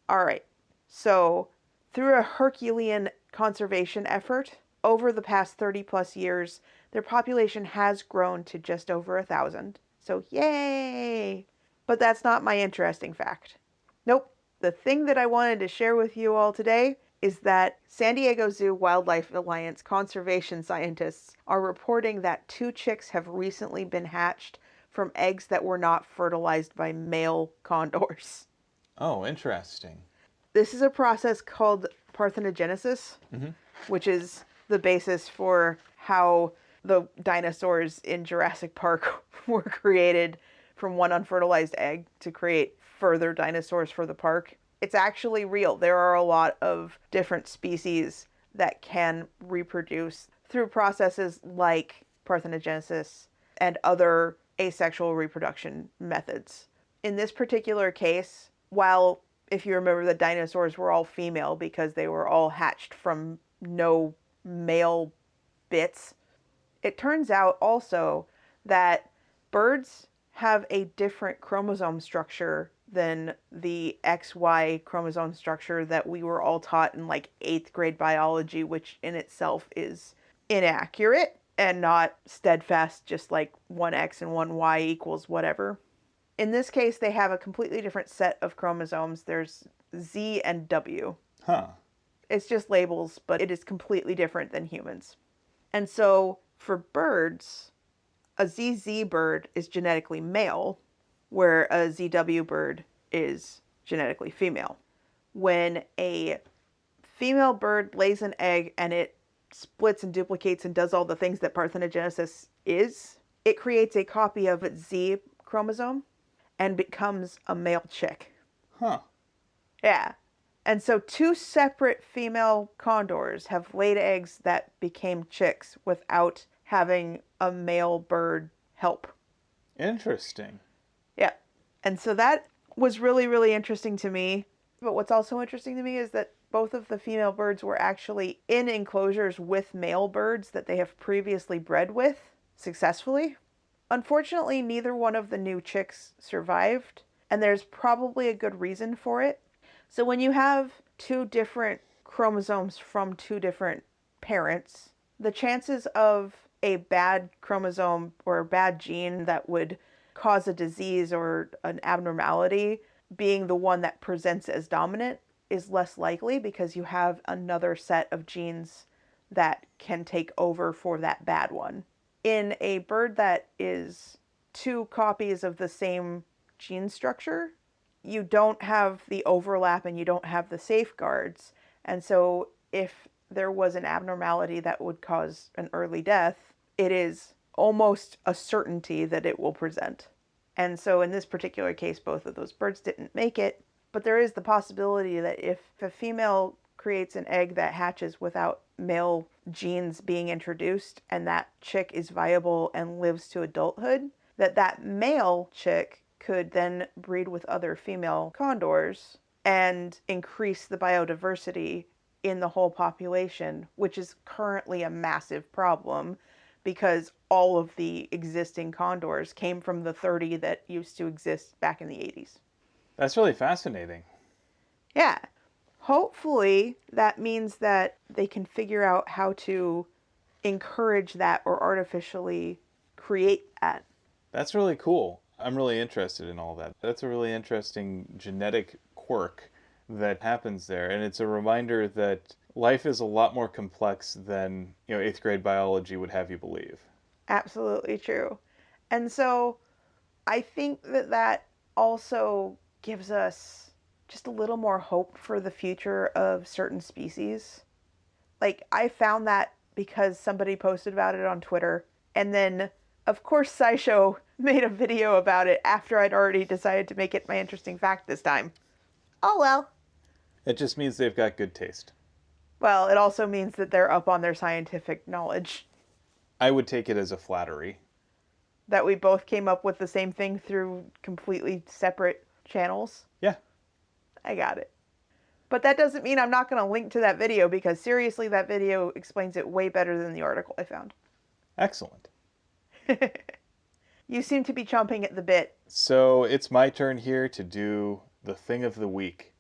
All right. So, through a Herculean conservation effort, over the past 30 plus years, their population has grown to just over 1,000. So, yay! But that's not my interesting fact. Nope. The thing that I wanted to share with you all today is that San Diego Zoo Wildlife Alliance conservation scientists are reporting that 2 chicks have recently been hatched from eggs that were not fertilized by male condors. Oh, interesting. This is a process called parthenogenesis, Mm-hmm. which is the basis for how the dinosaurs in Jurassic Park were created from one unfertilized egg to create further dinosaurs for the park. It's actually real. There are a lot of different species that can reproduce through processes like parthenogenesis and other asexual reproduction methods. In this particular case, while if you remember the dinosaurs were all female because they were all hatched from no male bits, it turns out also that birds have a different chromosome structure than the XY chromosome structure that we were all taught in like 8th grade biology, which in itself is inaccurate and not steadfast, just like 1X and 1Y equals whatever. In this case, they have a completely different set of chromosomes. There's Z and W. Huh. It's just labels, but it is completely different than humans. And so for birds, a ZZ bird is genetically male, where a ZW bird is genetically female. When a female bird lays an egg and it splits and duplicates and does all the things that parthenogenesis is, it creates a copy of its Z chromosome and becomes a male chick. Huh. Yeah. And so 2 separate female condors have laid eggs that became chicks without having a male bird help. Interesting. Yeah. And so that was really, really interesting to me. But what's also interesting to me is that both of the female birds were actually in enclosures with male birds that they have previously bred with successfully. Unfortunately, neither one of the new chicks survived, and there's probably a good reason for it. So when you have 2 different chromosomes from 2 different parents, the chances of a bad chromosome or a bad gene that would cause a disease or an abnormality being the one that presents as dominant is less likely because you have another set of genes that can take over for that bad one. In a bird that is 2 copies of the same gene structure, you don't have the overlap and you don't have the safeguards. And so if there was an abnormality that would cause an early death, it is almost a certainty that it will present. And so in this particular case, both of those birds didn't make it. But there is the possibility that if a female creates an egg that hatches without male genes being introduced and that chick is viable and lives to adulthood, that male chick could then breed with other female condors and increase the biodiversity in the whole population, which is currently a massive problem because all of the existing condors came from the 30 that used to exist back in the 80s. That's really fascinating. Yeah. Hopefully that means that they can figure out how to encourage that or artificially create that. That's really cool. I'm really interested in all that. That's a really interesting genetic quirk that happens there. And it's a reminder that life is a lot more complex than, 8th grade biology would have you believe. Absolutely true. And so I think that also gives us just a little more hope for the future of certain species. Like, I found that because somebody posted about it on Twitter. And then, of course, SciShow made a video about it after I'd already decided to make it my interesting fact this time. Oh well. It just means they've got good taste. Well, it also means that they're up on their scientific knowledge. I would take it as a flattery. That we both came up with the same thing through completely separate channels. Yeah. I got it. But that doesn't mean I'm not going to link to that video, because seriously, that video explains it way better than the article I found. Excellent. You seem to be chomping at the bit. So it's my turn here to do the thing of the week.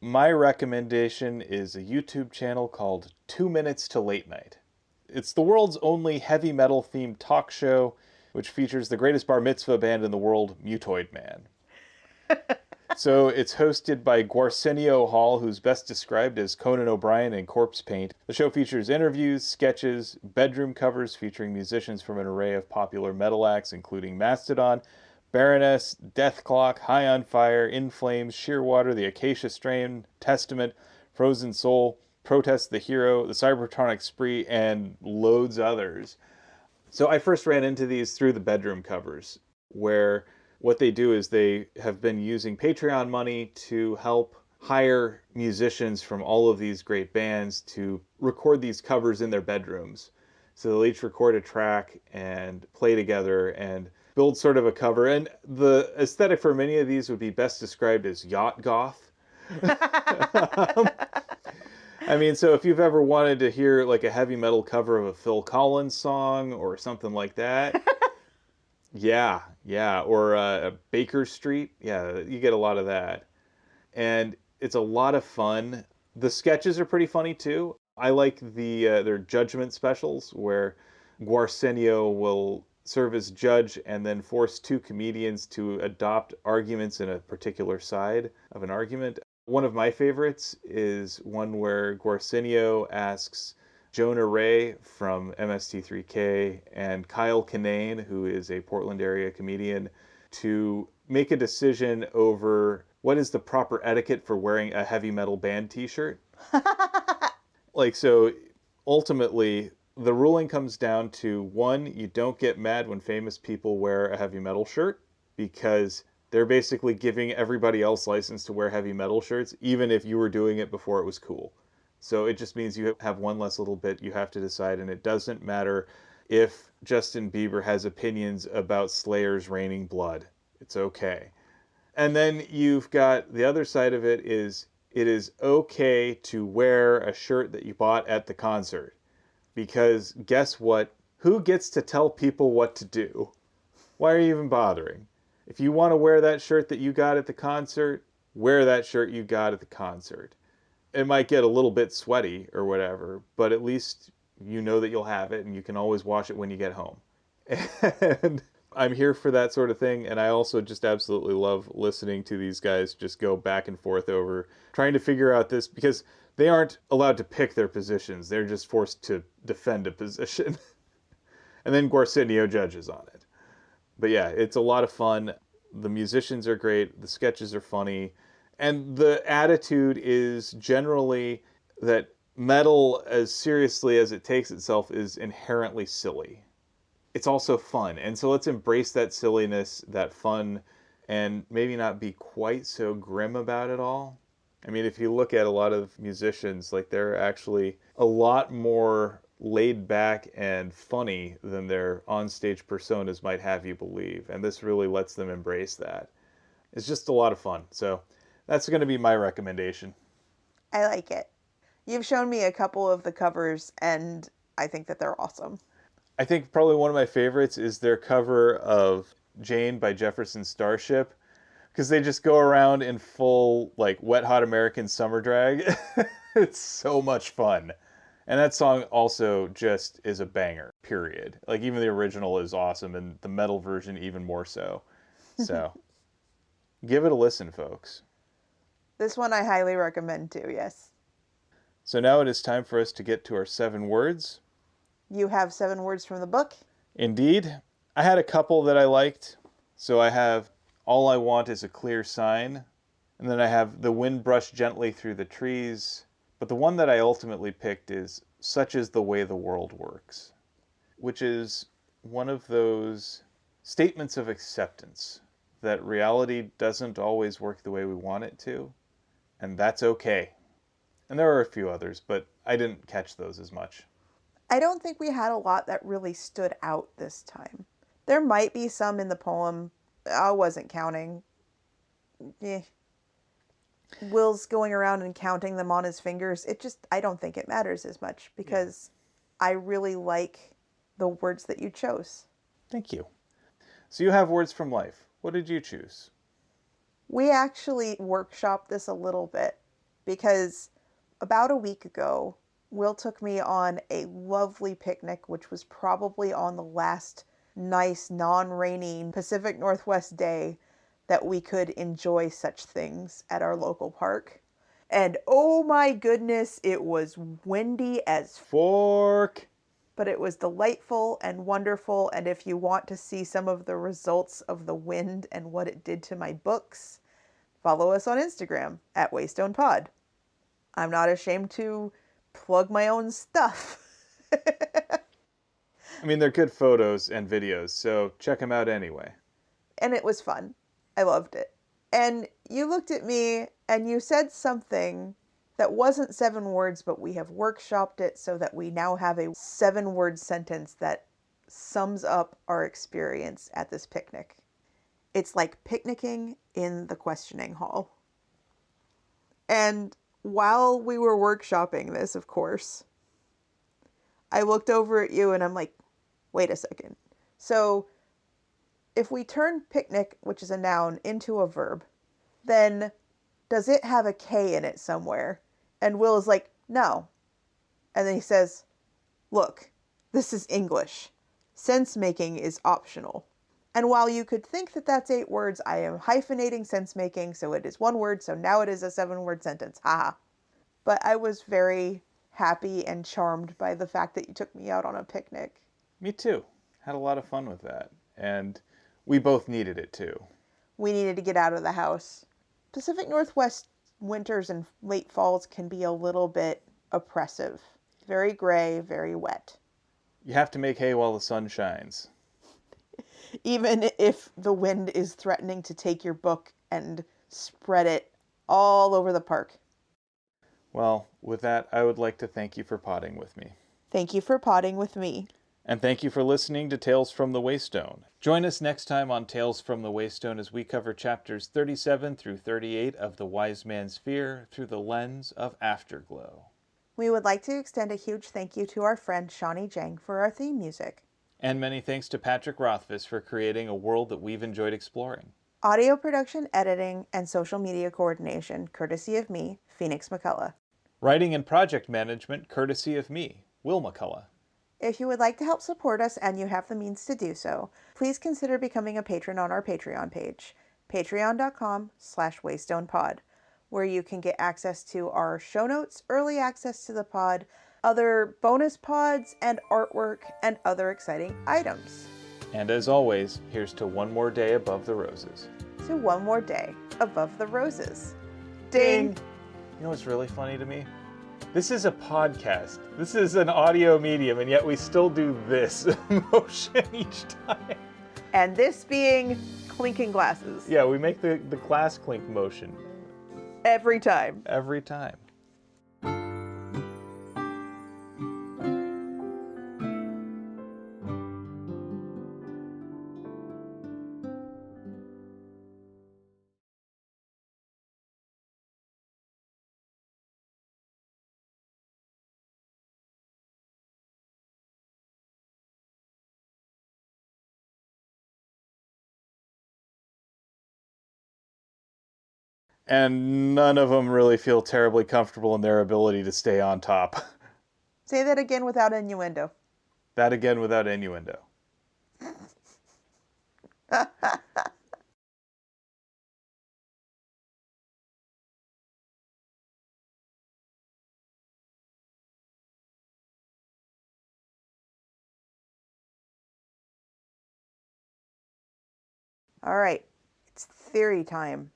My recommendation is a YouTube channel called 2 Minutes to Late Night. It's the world's only heavy metal themed talk show, which features the greatest bar mitzvah band in the world, Mutoid Man. So it's hosted by Guarsenio Hall, who's best described as Conan O'Brien in Corpse Paint. The show features interviews, sketches, bedroom covers featuring musicians from an array of popular metal acts, including Mastodon, Baroness, Deathclock, High on Fire, In Flames, Shearwater, The Acacia Strain, Testament, Frozen Soul, Protest the Hero, The Cybertronic Spree, and loads others. So I first ran into these through the bedroom covers, where what they do is they have been using Patreon money to help hire musicians from all of these great bands to record these covers in their bedrooms. So they'll each record a track and play together and build sort of a cover. And the aesthetic for many of these would be best described as yacht goth. I mean, so if you've ever wanted to hear like a heavy metal cover of a Phil Collins song or something like that, yeah, or Baker Street, yeah, you get a lot of that, and it's a lot of fun. The sketches are pretty funny too. I like their judgment specials where Guarsenio will serve as judge and then force two comedians to adopt arguments in a particular side of an argument. One of my favorites is one where Guarsenio asks Jonah Ray from MST3K and Kyle Kinane, who is a Portland area comedian, to make a decision over what is the proper etiquette for wearing a heavy metal band t-shirt. Like, so ultimately, the ruling comes down to one, you don't get mad when famous people wear a heavy metal shirt, because they're basically giving everybody else license to wear heavy metal shirts, even if you were doing it before it was cool. So it just means you have one less little bit you have to decide, and it doesn't matter if Justin Bieber has opinions about Slayer's Raining Blood. It's okay. And then you've got the other side of it is okay to wear a shirt that you bought at the concert. Because guess what? Who gets to tell people what to do? Why are you even bothering? If you want to wear that shirt that you got at the concert, wear that shirt you got at the concert. It might get a little bit sweaty or whatever, but at least you know that you'll have it and you can always wash it when you get home. And I'm here for that sort of thing, and I also just absolutely love listening to these guys just go back and forth over trying to figure out this, because they aren't allowed to pick their positions. They're just forced to defend a position. And then Guarsenio judges on it. But yeah, it's a lot of fun. The musicians are great. The sketches are funny. And the attitude is generally that metal, as seriously as it takes itself, is inherently silly. It's also fun. And so let's embrace that silliness, that fun, and maybe not be quite so grim about it all. I mean, if you look at a lot of musicians, like they're actually a lot more laid back and funny than their onstage personas might have you believe. And this really lets them embrace that. It's just a lot of fun. So that's going to be my recommendation. I like it. You've shown me a couple of the covers, and I think that they're awesome. I think probably one of my favorites is their cover of Jane by Jefferson Starship, because they just go around in full, like, Wet Hot American Summer Drag. It's so much fun. And that song also just is a banger, period. Like, even the original is awesome, and the metal version even more so. So, give it a listen, folks. This one I highly recommend too, yes. So now it is time for us to get to our 7 words. You have 7 words from the book? Indeed. I had a couple that I liked. So I have All I Want is a Clear Sign. And then I have The Wind Brushed Gently Through the Trees. But the one that I ultimately picked is Such is the Way the World Works, which is one of those statements of acceptance that reality doesn't always work the way we want it to, and that's okay. And there are a few others, but I didn't catch those as much. I don't think we had a lot that really stood out this time. There might be some in the poem. I wasn't counting. Eh. Will's going around and counting them on his fingers. I don't think it matters as much Yeah. because I really like the words that you chose. Thank you. So you have words from life. What did you choose? We actually workshopped this a little bit because about a week ago, Will took me on a lovely picnic, which was probably on the last nice, non rainy Pacific Northwest day that we could enjoy such things at our local park. And oh my goodness, it was windy as Fork. but it was delightful and wonderful. And if you want to see some of the results of the wind and what it did to my books, follow us on Instagram at Waystone Pod. I'm not ashamed to plug my own stuff. I mean, they're good photos and videos, so check them out anyway. And it was fun. I loved it. And you looked at me and you said something that wasn't 7 words, but we have workshopped it so that we now have a 7 word sentence that sums up our experience at this picnic. It's like picnicking in the questioning hall. And while we were workshopping this, of course, I looked over at you and I'm like, wait a second. So if we turn picnic, which is a noun, into a verb, then does it have a K in it somewhere? And Will is like, no. And then he says, look, this is English. Sense making is optional. And while you could think that that's 8 words, I am hyphenating sense making, so it is 1 word, so now it is a 7 word sentence. Haha. But I was very happy and charmed by the fact that you took me out on a picnic. Me too. Had a lot of fun with that. And we both needed it too. We needed to get out of the house. Pacific Northwest winters and late falls can be a little bit oppressive. Very gray, very wet. You have to make hay while the sun shines. Even if the wind is threatening to take your book and spread it all over the park. Well, with that, I would like to thank you for potting with me. Thank you for potting with me. And thank you for listening to Tales from the Waystone. Join us next time on Tales from the Waystone as we cover chapters 37 through 38 of The Wise Man's Fear through the lens of Afterglow. We would like to extend a huge thank you to our friend Shawnee Jang for our theme music. And many thanks to Patrick Rothfuss for creating a world that we've enjoyed exploring. Audio production, editing, and social media coordination, courtesy of me, Phoenix McCullough. Writing and project management, courtesy of me, Will McCullough. If you would like to help support us and you have the means to do so, please consider becoming a patron on our Patreon page, patreon.com/waystonepod, where you can get access to our show notes, early access to the pod, other bonus pods, and artwork, and other exciting items. And as always, here's to one more day above the roses. So one more day above the roses. Ding! You know what's really funny to me? This is a podcast. This is an audio medium, and yet we still do this motion each time. And this being clinking glasses. Yeah, we make the glass clink motion. Every time. Every time. And none of them really feel terribly comfortable in their ability to stay on top. Say that again without innuendo. That again without innuendo. All right. It's theory time.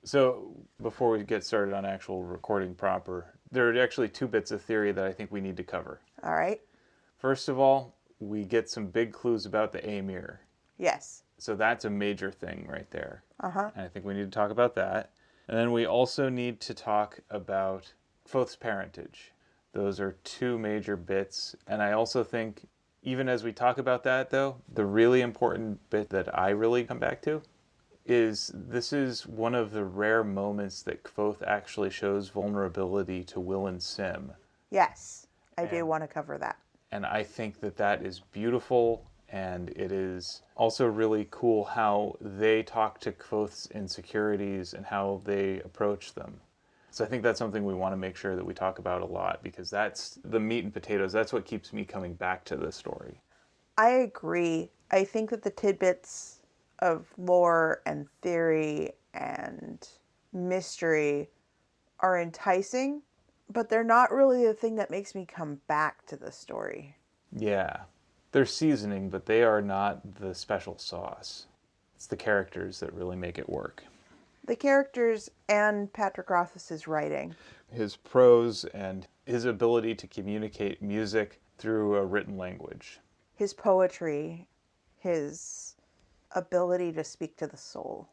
So, before we get started on actual recording proper, there are actually 2 bits of theory that I think we need to cover. All right. First of all, we get some big clues about the Amir. Yes. So that's a major thing right there. Uh-huh. And I think we need to talk about that. And then we also need to talk about Foth's parentage. Those are 2 major bits. And I also think, even as we talk about that, though, the really important bit that I really come back to is this is one of the rare moments that Kvothe actually shows vulnerability to Will and Sim. Yes, I do And want to cover that. and I think that that is beautiful, and it is also really cool how they talk to Kvothe's insecurities and how they approach them. So I think that's something we want to make sure that we talk about a lot, because that's the meat and potatoes. That's what keeps me coming back to this story. I agree. I think that the tidbits of lore and theory and mystery are enticing, but they're not really the thing that makes me come back to the story. Yeah. They're seasoning, but they are not the special sauce. It's the characters that really make it work. The characters and Patrick Rothfuss's writing. His prose and his ability to communicate music through a written language. His poetry, his ability to speak to the soul.